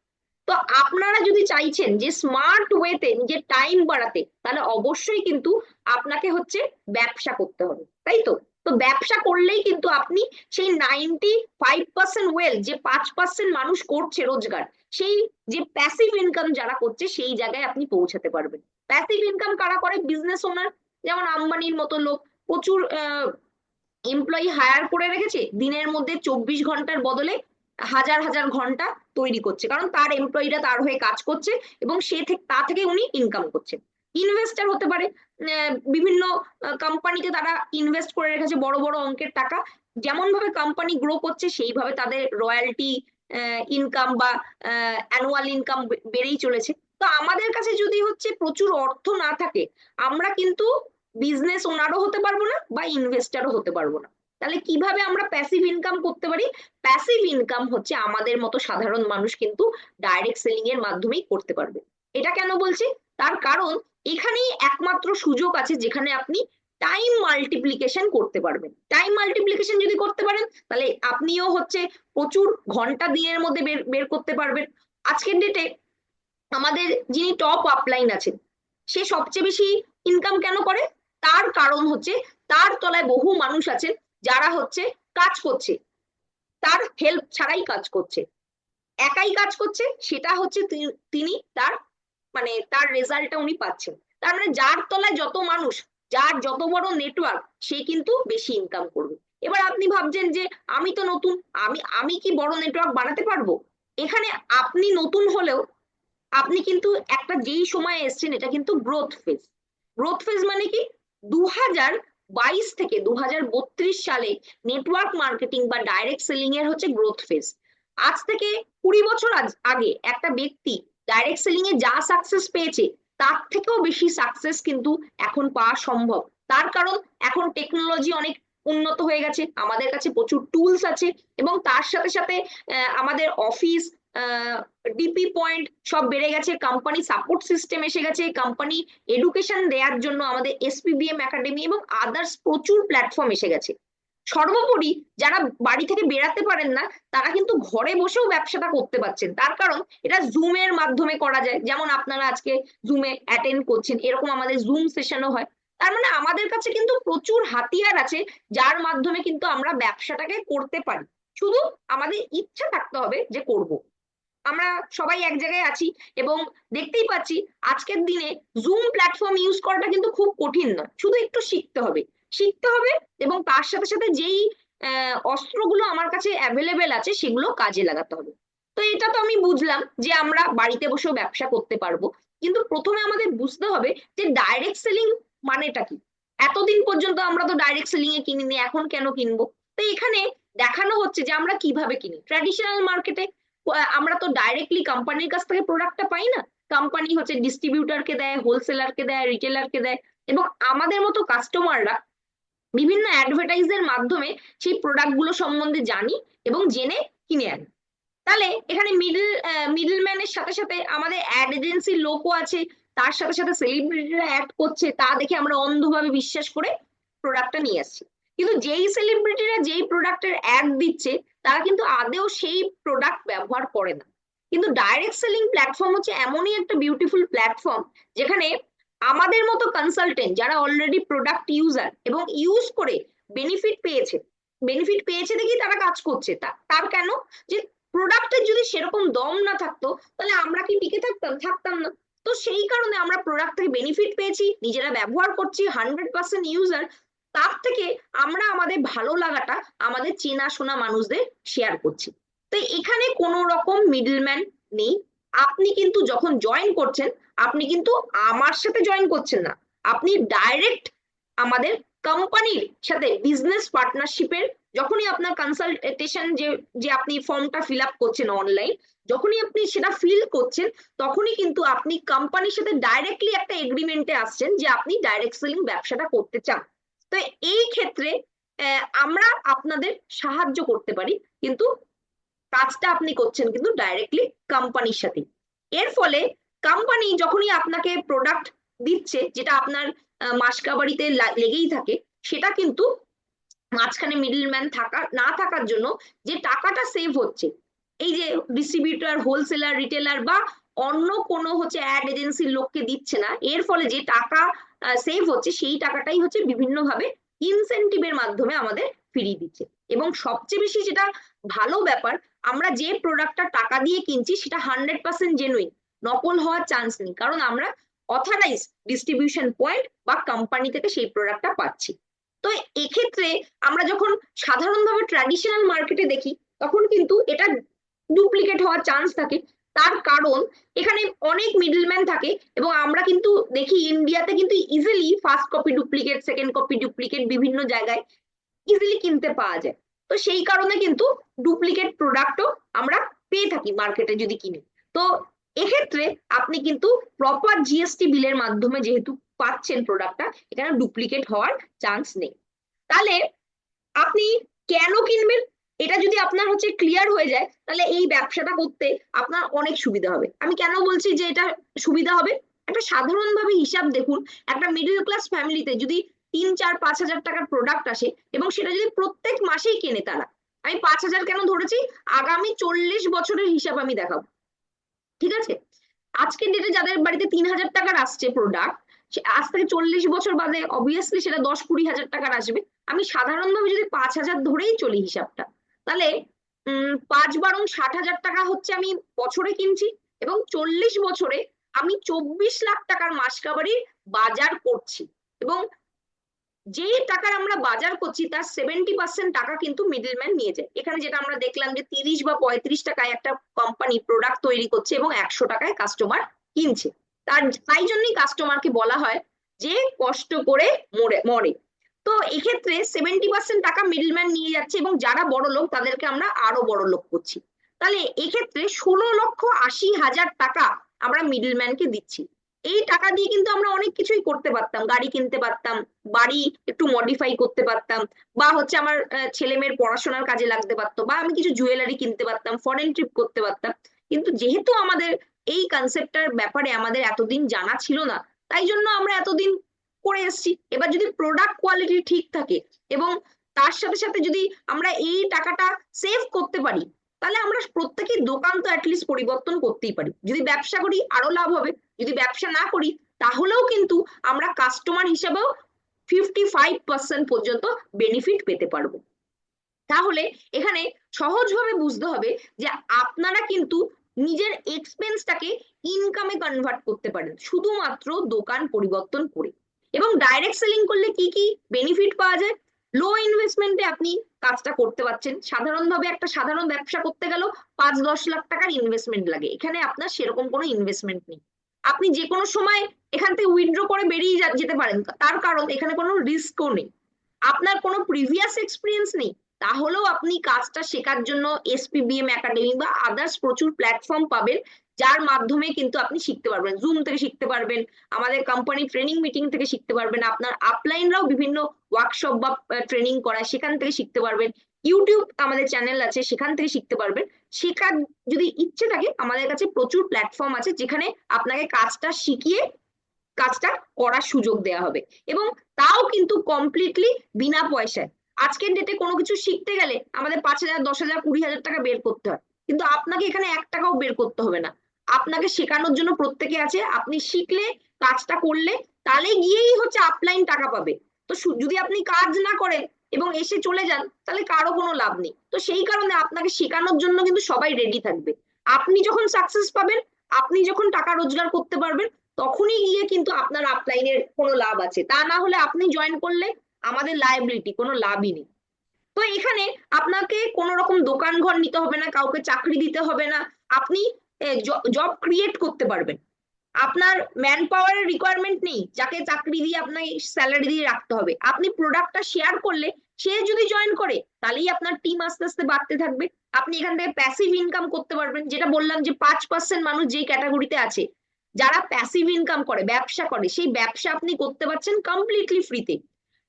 তো আপনারা যদি চাইছেন যে স্মার্ট ওয়েতে নিজের টাইম বাড়াতে, তাহলে অবশ্যই কিন্তু আপনাকে হচ্ছে ব্যবসা করতে হবে, তাই তো? তো ব্যবসা করলেই কিন্তু আপনি সেই 95% ওয়েল, যে 5% মানুষ করছে রোজগার, সেই যে প্যাসিভ ইনকাম যারা করছে, সেই জায়গায় আপনি পৌঁছাতে পারবেন। প্যাসিভ ইনকাম কারা করে? বিজনেস ওনার, যেমন আম্বানির মতো লোক প্রচুর এমপ্লয়ি হায়ার করে রেখেছে, দিনের মধ্যে 24 ঘন্টার বদলে হাজার হাজার ঘন্টা তৈরি করছে, কারণ তার এমপ্লয়িরা তার হয়ে কাজ করছে এবং তা থেকে উনি ইনকাম করছেন। ইনভেস্টার হতে পারে, বিভিন্ন কোম্পানিতে তারা ইনভেস্ট করে রেখেছে বড় বড় অঙ্কের টাকা। যেমন ভাবে কোম্পানি গ্রো করছে, সেইভাবে তাদের রয়্যালটি ইনকাম বা অ্যানুয়াল ইনকাম বেড়েই চলেছে। তো আমাদের কাছে যদি হচ্ছে প্রচুর অর্থ না থাকে, আমরা কিন্তু বিজনেস ওনারও হতে পারবো না বা ইনভেস্টারও হতে পারবো না। তাহলে কিভাবে আমরা প্যাসিভ ইনকাম করতে পারি? প্যাসিভ ইনকাম হচ্ছে আমাদের মতো সাধারণ মানুষ কিন্তু ডাইরেক্ট সেলিং এর মাধ্যমেই করতে পারবে। এটা কেন বলছি? তার কারণ এখানেই একমাত্র সুযোগ আছে যেখানে আপনি টাইম মাল্টিপ্লিকেশন করতে পারবেন। টাইম মাল্টিপ্লিকেশন যদি করতে পারেন, তাহলে আপনিও হচ্ছে প্রচুর ঘন্টা দিনের মধ্যে বের বের করতে পারবেন। আজকের ডেটে আমাদের যিনি টপ আপলাইন আছেন, সে সবচেয়ে বেশি ইনকাম কেন করে? তার কারণ হচ্ছে তার তলায় বহু মানুষ আছেন যারা হচ্ছে কাজ করছে, তার হেল্প ছাড়াই কাজ করছে, একাই কাজ করছে, সেটা হচ্ছে তিনি তার মানে তার রেজাল্টটা উনি পাচ্ছেন। তার মানে যার তলায় যত মানুষ, যার যত বড় নেটওয়ার্ক, সে কিন্তু বেশি ইনকাম করবে। এবার আপনি ভাবছেন যে আমি তো নতুন, আমি আমি কি বড় নেটওয়ার্ক বানাতে পারবো? এখানে আপনি নতুন হলেও আপনি কিন্তু একটা যেই সময় এসছেন, এটা কিন্তু গ্রোথ ফেজ। গ্রোথ ফেজ মানে কি? 2022 থেকে 2032 সালে নেটওয়ার্ক মার্কেটিং বা ডাইরেক্ট সেলিং এর হচ্ছে গ্রোথ ফেজ। আজ থেকে 20 বছর আগে একটা ব্যক্তি ডাইরেক্ট সেলিং এ যা সাকসেস পেয়েছে, তার থেকেও বেশি সাকসেস কিন্তু এখন পাওয়া সম্ভব। তার কারণ এখন টেকনোলজি অনেক উন্নত হয়ে গেছে, আমাদের কাছে প্রচুর টুলস আছে, এবং তার সাথে সাথে আমাদের অফিস, ডিপি পয়েন্ট সব বেড়ে গেছে, কোম্পানি সাপোর্ট সিস্টেম এসে গেছে, কোম্পানি এডুকেশন দেওয়ার জন্য আমাদের এসপিবিএম একাডেমি এবং আদার্স প্রচুর প্ল্যাটফর্ম এসে গেছে। সর্বোপরি যারা বাড়ি থেকে বেরাতে পারেন না, তারা কিন্তু ঘরে বসেও ব্যবসাটা করতে পারছেন। তার কারণ এটা জুমের মাধ্যমে করা যায়, যেমন আপনারা আজকে জুমে অ্যাটেন্ড করছেন, এরকম আমাদের জুম সেশনও হয়। তার মানে আমাদের কাছে কিন্তু প্রচুর হাতিয়ার আছে, যার মাধ্যমে কিন্তু আমরা ব্যবসাটাকে করতে পারি। শুধু আমাদের ইচ্ছা থাকতে হবে যে করব। আমরা সবাই এক জায়গায় আছি এবং দেখতেই পাচ্ছি আজকের দিনে জুম প্ল্যাটফর্ম ইউজ করাটা কিন্তু খুব কঠিন নয়, শুধু একটু শিখতে হবে এবং তার সাথে সাথে যেই অস্ত্রগুলো আমার কাছে অ্যাভেলেবেল আছে সেগুলো কাজে লাগাতে হবে। তো এটা তো আমি বুঝলাম যে আমরা বাড়িতে বসেও ব্যবসা করতে পারবো, কিন্তু প্রথমে আমাদের বুঝতে হবে যে ডাইরেক্ট সেলিং মানেটা কি। এতদিন পর্যন্ত আমরা তো ডাইরেক্ট সেলিং এ কিনিনি, এখন কেন কিনবো? তো এখানে দেখানো হচ্ছে যে আমরা কিভাবে কিনি। ট্র্যাডিশনাল মার্কেটে আমরা তো ডাইরেক্টলি কোম্পানির কাছ থেকে প্রোডাক্টটা পাই না, কোম্পানি হচ্ছে ডিস্ট্রিবিউটারকে দেয়, হোলসেলারকে দেয়, রিটেলারকে দেয়, এবং আমাদের মতো কাস্টমাররা বিভিন্ন অ্যাডভার্টাইজের মাধ্যমে সেই প্রোডাক্ট গুলো সম্বন্ধে জানি এবং জেনে কিনে আনি। তাহলে এখানে মিডলম্যানের সাথে সাথে আমাদের অ্যাড এজেন্সির লোকও আছে, তার সাথে সাথে সেলিব্রিটিরা অ্যাড করছে, তা দেখে আমরা অন্ধভাবে বিশ্বাস করে প্রোডাক্টটা নিয়ে আসছি। কিন্তু যেই সেলিব্রিটিরা যেই প্রোডাক্টের অ্যাড দিচ্ছে, তারা কিন্তু আদেও সেই প্রোডাক্ট ব্যবহার করে না। কিন্তু ডাইরেক্ট সেলিং প্ল্যাটফর্ম হচ্ছে এমনই একটা বিউটিফুল প্ল্যাটফর্ম, যেখানে আমাদের মতো কনসালটেন্ট যারা অলরেডি প্রোডাক্ট ইউজার এবং ইউজ করে বেনিফিট পেয়েছে, বেনিফিট পেয়েছে দেখেই তারা কাজ করছে, তার কেন, যে প্রোডাক্টের যদি সেরকম দম না থাকতো তাহলে আমরা কি টিকে থাকতাম? থাকতাম না। তো সেই কারণে আমরা প্রোডাক্ট থেকে বেনিফিট পেয়েছি, নিজেরা ব্যবহার করছি, 100% ইউজার, তার থেকে আমরা আমাদের ভালো লাগাটা আমাদের চেনাশোনা মানুষদের শেয়ার করছি। তো এখানে কোনো রকম মিডলম্যান নেই। আপনি কিন্তু যখন জয়েন করছেন, আপনি কিন্তু আমার সাথে জয়েন করছেন না, আপনি ডাইরেক্ট আমাদের কোম্পানির সাথে বিজনেস পার্টনারশিপের, যখনই আপনার কনসালটেশন যে যে আপনি ফর্মটা ফিল আপ করছেন অনলাইন, যখনই আপনি সেটা ফিল করছেন, তখনই কিন্তু আপনি কোম্পানির সাথে ডাইরেক্টলি একটা এগ্রিমেন্টে আসছেন যে আপনি ডাইরেক্ট সেলিং ব্যবসাটা করতে চান। তো এই ক্ষেত্রে আমরা আপনাদের সাহায্য করতে পারি, কিন্তু কাজটা আপনি করছেন কিন্তু ডাইরেক্টলি কোম্পানির সাথে। এর ফলে কোম্পানি যখনই আপনাকে প্রোডাক্ট দিচ্ছে, যেটা আপনার মাসকাবারিতে লেগেই থাকে, সেটা কিন্তু মাঝখানে মিডলম্যান না থাকার জন্য যে টাকাটা সেভ হচ্ছে, এই যে ডিস্ট্রিবিউটর, হোলসেলার, রিটেলার বা অন্য কোনো হচ্ছে অ্যাড এজেন্সির লোককে দিচ্ছে না, এর ফলে যে টাকা সেভ হচ্ছে সেই টাকাটাই হচ্ছে বিভিন্নভাবে ইনসেন্টিভের মাধ্যমে আমাদের ফিরিয়ে দিচ্ছে। এবং সবচেয়ে বেশি যেটা ভালো ব্যাপার, আমরা যে প্রোডাক্টটা টাকা দিয়ে কিনছি সেটা 100% জেনুইন, নকল হওয়ার চান্স নেই, কারণ আমরা অথরাইজ ডিস্ট্রিবিউশন পয়েন্ট বা কোম্পানি থেকে সেই প্রোডাক্টটা পাচ্ছি। তো এক্ষেত্রে আমরা যখন সাধারণভাবে ট্র্যাডিশনাল মার্কেটে দেখি, তখন কিন্তু এটা ডুপ্লিকেট হওয়ার চান্স থাকে। তার কারণ এখানে অনেক মিডলম্যান থাকে, এবং আমরা কিন্তু দেখি ইন্ডিয়াতে কিন্তু easily first copy duplicate, second copy duplicate বিভিন্ন জায়গায় ইজিলি কিনতে পাওয়া যায়। তো সেই কারণে কিন্তু ডুপ্লিকেট প্রোডাক্টও আমরা পেয়ে থাকি মার্কেটে যদি কিনি। তো এক্ষেত্রে আপনি কিন্তু প্রপার জিএসটি বিলের মাধ্যমে যেহেতু পাচ্ছেন প্রোডাক্টটা, এখানে ডুপ্লিকেট হওয়ার চান্স নেই। তাহলে আপনি কেন কিনবেন, এটা যদি আপনার হচ্ছে ক্লিয়ার হয়ে যায়, তাহলে এই ব্যবসাটা করতে আপনার অনেক সুবিধা হবে। আমি কেন বলছি যে এটা সুবিধা হবে, একটা সাধারণভাবে হিসাব দেখুন, একটা মিডল ক্লাস ফ্যামিলিতে যদি 3, 4, 5 হাজার টাকার প্রোডাক্ট আসে এবং সেটা যদি প্রত্যেক মাসেই কেনে তারা, আমি 5,000 কেন ধরেছি, আগামী 40 বছরের হিসাব আমি দেখাবো, ঠিক আছে? আজকের ডেটে যাদের বাড়িতে 3,000 টাকার আসছে প্রোডাক্ট, আজ থেকে 40 বছর বাদে অবভিয়াসলি সেটা 10-20 হাজার টাকার আসবে। আমি সাধারণভাবে যদি 5,000 ধরেই চলি হিসাবটা, তাহলে 5 × 60 হাজার টাকা হচ্ছে আমি বছরে কিনছি, এবং 40 বছরে আমি 24 লাখ টাকার মাসকাবারির বাজার করছি। এবং যে টাকার আমরা বাজার করছি তার 70% টাকা কিন্তু মিডলম্যান নিয়ে যায়। এখানে যেটা আমরা দেখলাম যে 30 বা 35 টাকায় একটা কোম্পানি প্রোডাক্ট তৈরি করছে এবং 100 টাকায় কাস্টমার কিনছে। তাই জন্যই কাস্টমারকে বলা হয় যে কষ্ট করে মরে। তো এক্ষেত্রে 70% টাকা মিডলম্যান নিয়ে যাচ্ছে, এবং যারা বড় লোক তাদেরকে আমরা আরো বড় লোক করছি। তাহলে এক্ষেত্রে 16,80,000 টাকা আমরা মিডলম্যানকে দিচ্ছি। এই টাকা দিয়ে কিন্তু আমরা অনেক কিছুই করতে পারতাম, গাড়ি কিনতে পারতাম, বাড়ি একটু মডিফাই করতে পারতাম, বা হচ্ছে আমার ছেলে মেয়ের পড়াশোনার কাজে লাগতে পারতো, বা আমি কিছু জুয়েলারি কিনতে পারতাম, ফরেন ট্রিপ করতে পারতাম। কিন্তু যেহেতু আমাদের এই কনসেপ্টটার ব্যাপারে আমাদের এতদিন জানা ছিল না, তাই জন্য আমরা এতদিন করে এসেছি। এবার যদি প্রোডাক্ট কোয়ালিটি ঠিক থাকে এবং তার সাথে সাথে যদি আমরা এই টাকাটা সেভ করতে পারি, তাহলে আমরা প্রত্যেকেই দোকান তো অ্যাটলিস্ট পরিবর্তন করতেই পারি। যদি ব্যবসা করি আরো লাভ হবে, যদি ব্যবসা না করি তাহলেও কিন্তু আমরা কাস্টমার হিসেবেও 55% পর্যন্ত বেনিফিট পেতে পারবো। তাহলে এখানে সহজভাবে বুঝতে হবে যে আপনারা কিন্তু নিজের এক্সপেন্সটাকে ইনকামে কনভার্ট করতে পারেন শুধুমাত্র দোকান পরিবর্তন করে। এবং ডাইরেক্ট সেলিং করলে কি কি বেনিফিট পাওয়া যায়, লো ইনভেস্টমেন্টে আপনি কাজটা করতে পারছেন। সাধারণভাবে একটা সাধারণ ব্যবসা করতে গেলেও 5-10 লাখ টাকার ইনভেস্টমেন্ট লাগে, এখানে আপনার সেরকম কোনো ইনভেস্টমেন্ট নেই। আপনি যে কোনো সময় এখান থেকে উইথড্র করে বেরিয়ে যেতে পারেন, তার কারণ এখানে কোনো রিস্কও নেই। আপনার কোনো প্রিভিয়াস এক্সপিরিয়েন্স নেই, তাহলেও আপনি কাজটা শেখার জন্য এসপিবিএম একাডেমি বা আদার্স প্রচুর প্ল্যাটফর্ম পাবেন, যার মাধ্যমে কিন্তু আপনি শিখতে পারবেন। জুম থেকে শিখতে পারবেন, আমাদের কোম্পানি ট্রেনিং মিটিং থেকে শিখতে পারবেন, আপনার আপলাইনরাও বিভিন্ন ওয়ার্কশপ বা ট্রেনিং করায় সেখান থেকে শিখতে পারবেন, ইউটিউব আমাদের চ্যানেল আছে সেখান থেকে শিখতে পারবেন। শেখার যদি ইচ্ছে থাকে আমাদের কাছে প্রচুর প্ল্যাটফর্ম আছে যেখানে আপনাকে কাজটা শিখিয়ে কাজটা করার সুযোগ দেওয়া হবে, এবং তাও কিন্তু কমপ্লিটলি বিনা পয়সায়। আজকের ডেটে কোনো কিছু শিখতে গেলে আমাদের 5,000, 10,000, 20,000 টাকা বের করতে হয়, কিন্তু আপনাকে এখানে 1 টাকাও বের করতে হবে না। আপনাকে শেখানোর জন্য প্রত্যেকে আছে, আপনি শিখলে, কাজটা করলে তাহলে গিয়েই হচ্ছে আপলাইন টাকা পাবে। তো যদি আপনি কাজ না করেন এবং এসে চলে যান, তাহলে কারো কোনো লাভ নেই। তো সেই কারণে আপনাকে শেখানোর জন্য কিন্তু সবাই রেডি থাকবে। আপনি যখন সাকসেস পাবেন, আপনি যখন টাকা রোজগার করতে পারবেন, তখনই গিয়ে কিন্তু আপনার আপলাইনের কোনো লাভ আছে। তা না হলে আপনি জয়েন করলে আমাদের লায়াবিলিটি, কোনো লাভই নেই। তো এখানে আপনাকে কোনো রকম দোকান ঘর নিতে হবে না, কাউকে চাকরি দিতে হবে না। আপনি জব ক্রিয়েট করতে পারবেন। আপনার ম্যান পাওয়ারের রিকোয়ারমেন্ট নেই যাকে চাকরি দিয়ে আপনাকে স্যালারি দিয়ে রাখতে হবে। আপনি প্রোডাক্টটা শেয়ার করলে সে যদি জয়েন করে, তাহলেই আপনার টিম আস্তে আস্তে বাড়তে থাকবে। আপনি এখান থেকে প্যাসিভ ইনকাম করতে পারবেন, যেটা বললাম যে 5% মানুষ যেই ক্যাটাগরিতে আছে, যারা প্যাসিভ ইনকাম করে, ব্যবসা করে, সেই ব্যবসা আপনি করতে পারছেন কমপ্লিটলি ফ্রিতে।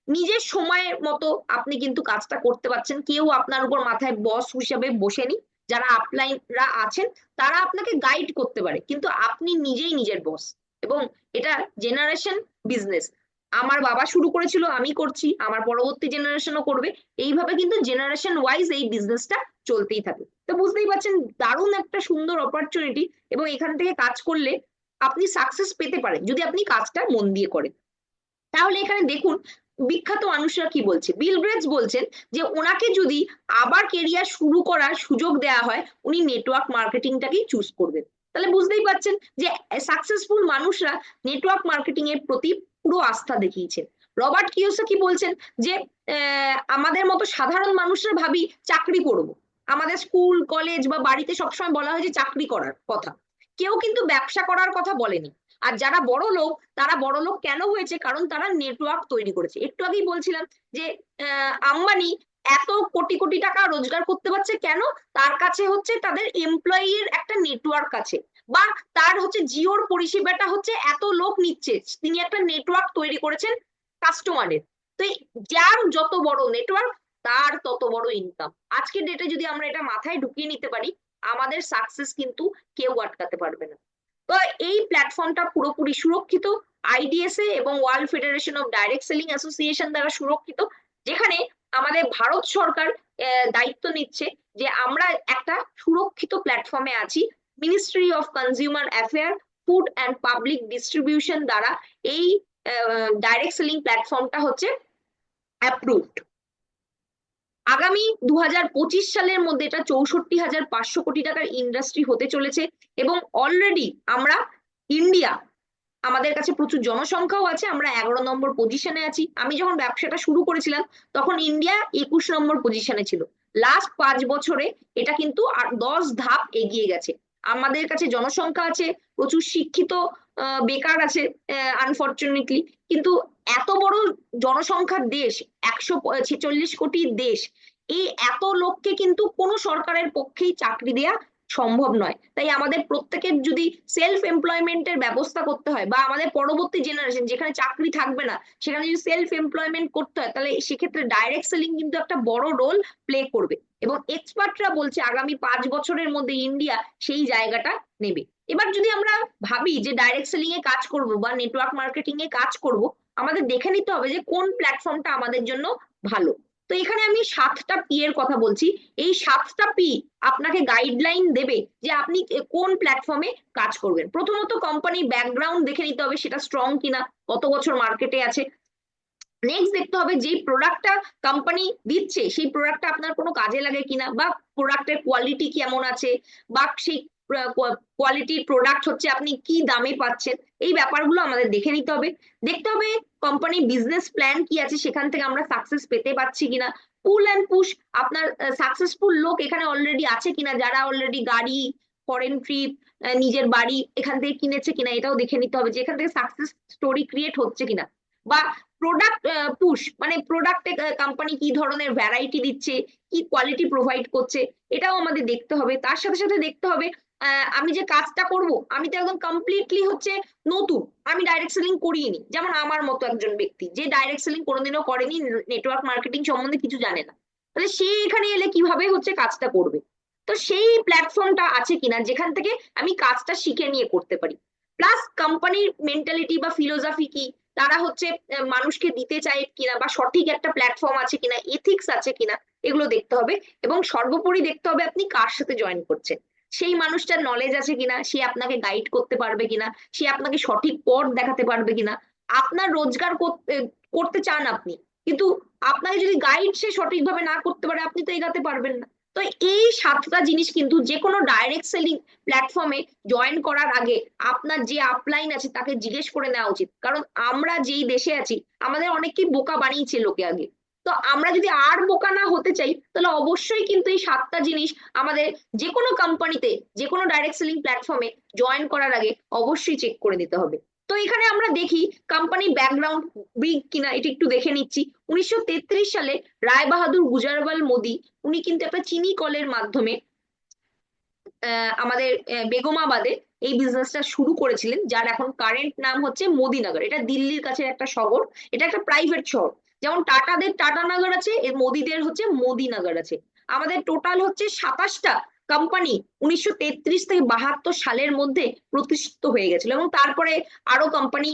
নিজের সময়ের মতো আপনি কিন্তু কাজটা করতে পারছেন, কেউ আপনার উপর মাথায় বস হিসাবে বসেনি। যারা আপলাইনরা আছেন তারা আপনাকে গাইড করতে পারে, কিন্তু আপনি নিজেই নিজের বস। এবং এটা জেনারেশন বিজনেস। আমার বাবা শুরু করেছিল, আমি করছি, আমার পরবর্তী জেনারেশনও করবে। এইভাবে কিন্তু জেনারেশন ওয়াইজ এই বিজনেসটা চলতেই থাকে। তো বুঝতেই পারছেন, দারুণ একটা সুন্দর অপরচুনিটি। এবং এখান থেকে কাজ করলে আপনি সাকসেস পেতে পারেন যদি আপনি কাজটা মন দিয়ে করেন। তাহলে এখানে দেখুন বিখ্যাত মানুষরা কি বলছে। বিল গেটস বলছেন যে ওনাকে যদি আবার কেরিয়ার শুরু করার সুযোগ দেওয়া হয়, উনি নেটওয়ার্ক মার্কেটিংটাকেই চুজ করবেন। তাহলে বুঝতেই পারছেন যে সাকসেসফুল মানুষরা নেটওয়ার্ক মার্কেটিং এর প্রতি পুরো আস্থা দেখিয়েছেন। রবার্ট কিওসাকি বলছেন যে আমাদের মতো সাধারণ মানুষরা ভাবি চাকরি করব। আমাদের স্কুল কলেজ বা বাড়িতে সবসময় বলা হয় যে চাকরি করার কথা, কেউ কিন্তু ব্যবসা করার কথা বলেনি। আর যারা বড় লোক, তারা বড় লোক কেন হয়েছে? কারণ তারা নেটওয়ার্ক তৈরি করেছে। একটু আগেই বলছিলাম যে আম্বানি এত কোটি কোটি টাকা রোজগার করতে পারছে কেন? তার কাছে হচ্ছে তাদের এমপ্লয়ির একটা নেটওয়ার্ক আছে, বা তার হচ্ছে জিওর পরিষেবাটা হচ্ছে এত লোক নিচ্ছে, তিনি একটা নেটওয়ার্ক তৈরি করেছেন কাস্টমারের। তো যার যত বড় নেটওয়ার্ক, তার তত বড় ইনকাম। আজকের ডেটে যদি আমরা এটা মাথায় ঢুকিয়ে নিতে পারি, আমাদের সাকসেস কিন্তু কেউ আটকাতে পারবে না। তো এই প্ল্যাটফর্মটা পুরোপুরি সুরক্ষিত, আইডিএসএ এবং world federation of direct selling association দ্বারা সুরক্ষিত, যেখানে আমাদের ভারত সরকার দায়িত্ব নিচ্ছে যে আমরা একটা সুরক্ষিত প্ল্যাটফর্মে আছি। Ministry of consumer affair, food and public distribution দ্বারা এই ডাইরেক্ট সেলিং প্ল্যাটফর্মটা হচ্ছে অ্যাপ্রুভড। আগামী 2025 সালের মধ্যে এটা 64,500 কোটি টাকার ইন্ডাস্ট্রি হতে চলেছে। এবং অলরেডি আমরা ইন্ডিয়া, আমাদের কাছে প্রচুর জনসংখ্যাও আছে, আমরা 11 নম্বর পজিশনে আছি। আমি যখন ব্যবসাটা শুরু করেছিলাম তখন ইন্ডিয়া 21 নম্বর পজিশনে ছিল। লাস্ট 5 বছরে এটা কিন্তু আর 10 ধাপ এগিয়ে গেছে। আমাদের কাছে জনসংখ্যা আছে, প্রচুর শিক্ষিত বেকার আছে আনফরচুনেটলি, কিন্তু এত বড় জনসংখ্যার দেশ, 146 কোটির দেশ, এই এত লোককে কিন্তু কোনো সরকারের পক্ষেই চাকরি দেয়া সম্ভব নয়। তাই আমাদের প্রত্যেকের যদি সেলফ এমপ্লয়মেন্টের ব্যবস্থা করতে হয়, বা আমাদের পরবর্তী জেনারেশন যেখানে চাকরি থাকবে না, সেখানে যদি সেলফ এমপ্লয়মেন্ট করতে হয়, তাহলে সেক্ষেত্রে ডাইরেক্ট সেলিং কিন্তু একটা বড় রোল প্লে করবে। এবং এক্সপার্টরা বলছে আগামী 5 বছরের মধ্যে ইন্ডিয়া সেই জায়গাটা নেবে। এবার যদি আমরা ভাবি যে ডাইরেক্ট সেলিং এ কাজ করব বা নেটওয়ার্ক মার্কেটিং এ কাজ করব, আমাদের দেখে নিতে হবে যে কোন প্ল্যাটফর্মটা আমাদের জন্য ভালো। তো এখানে আমি 7টা পি এর কথা বলছি। এই 7টা পি আপনাকে গাইডলাইন দেবে যে আপনি কোন প্ল্যাটফর্মে কাজ করবেন। প্রথমত কোম্পানির ব্যাকগ্রাউন্ড দেখে নিতে হবে, সেটা স্ট্রং কিনা, কত বছর মার্কেটে আছে। নেক্সট দেখতে হবে যে প্রোডাক্টটা কোম্পানি দিচ্ছে সেই প্রোডাক্টটা আপনার কোনো কাজে লাগে কিনা, বা প্রোডাক্টের কোয়ালিটি কেমন আছে, বা সেই কোয়ালিটির প্রোডাক্ট হচ্ছে আপনি কি দামে পাচ্ছেন, এই ব্যাপারগুলো আমাদের দেখে নিতে হবে। দেখতে হবে কোম্পানির বিজনেস প্ল্যান কি আছে, সেখান থেকে আমরা সাকসেস পেতে পারছি কিনা। পুল অ্যান্ড পুশ, আপনার সাকসেসফুল লোক এখানে অলরেডি আছে কিনা, যারা অলরেডি গাড়ি, ফরেন ট্রিপ, নিজের বাড়ি এখান থেকে কিনেছে কিনা, এটাও দেখে নিতে হবে যে এখান থেকে সাকসেস স্টোরি ক্রিয়েট হচ্ছে কিনা। বা প্রোডাক্ট পুশ, মানে প্রোডাক্টে কোম্পানি কি ধরনের ভ্যারাইটি দিচ্ছে, কি কোয়ালিটি প্রোভাইড করছে, এটাও আমাদের দেখতে হবে। তার সাথে সাথে দেখতে হবে আমি যে কাজটা করব, আমি তো একদম কমপ্লিটলি হচ্ছে নতুন, আমি ডাইরেক্ট সেলিং করিনি, যেমন আমার মতো একজন ব্যক্তি যে ডাইরেক্ট সেলিং কোনোদিনও করেনি, নেটওয়ার্ক মার্কেটিং সম্বন্ধে কিছু জানে না, তাহলে সে এখানে এলে কিভাবে হচ্ছে কাজটা করবে? তো সেই প্ল্যাটফর্মটা আছে কিনা যেখান থেকে আমি কাজটা শিখে নিয়ে করতে পারি। প্লাস কোম্পানির মেন্টালিটি বা ফিলোসফি কি, তারা হচ্ছে মানুষকে দিতে চায় কিনা, বা সঠিক একটা প্ল্যাটফর্ম আছে কিনা, এথিক্স আছে কিনা, এগুলো দেখতে হবে। এবং সর্বোপরি দেখতে হবে আপনি কার সাথে জয়েন করছেন, সেই মানুষটার নলেজ আছে কিনা, সে আপনাকে গাইড করতে পারবে কিনা, সে আপনাকে সঠিক পথ দেখাতে পারবে কিনা। আপনার রোজগার করতে করতে চান আপনি, কিন্তু আপনাকে যদি গাইড সে সঠিকভাবে না করতে পারে, আপনি তো এগাতে পারবেন না। তো এই 7টা জিনিস কিন্তু যে কোনো ডাইরেক্ট সেলিং প্ল্যাটফর্মে জয়েন করার আগে আপনার যে আপলাইন আছে তাকে জিজ্ঞেস করে নেওয়া উচিত। কারণ আমরা যেই দেশে আছি, আমাদের অনেককেই বোকা বানিয়েছে লোকে আগে। তো আমরা যদি আর বোকা না হতে চাই, তাহলে অবশ্যই কিন্তু এই 7টা জিনিস আমাদের যে কোনো কোম্পানিতে, যে কোনো ডাইরেক্ট সেলিং প্ল্যাটফর্মে জয়েন করার আগে অবশ্যই চেক করে নিতে হবে। তো এখানে আমরা দেখি কোম্পানি ব্যাকগ্রাউন্ড বিগ কিনা, এটা একটু দেখে নিচ্ছি। 1933 সালে রায় বাহাদুর গুজরাওয়াল মোদি, উনি কিন্তু একটা চিনি কলের মাধ্যমে আমাদের বেগমাবাদে এই বিজনেসটা শুরু করেছিলেন, যার এখন কারেন্ট নাম হচ্ছে মোদিনগর। এটা দিল্লির কাছে একটা শহর, এটা একটা প্রাইভেট শহর। যেমন টাটাদের টাটানগর আছে, এর মোদিদের হচ্ছে মোদিনগর আছে। আমাদের টোটাল হচ্ছে 27টা কোম্পানি 1933 থেকে 72 সালের মধ্যে প্রতিষ্ঠিত হয়ে গেছিল, এবং তারপরে আরো কোম্পানি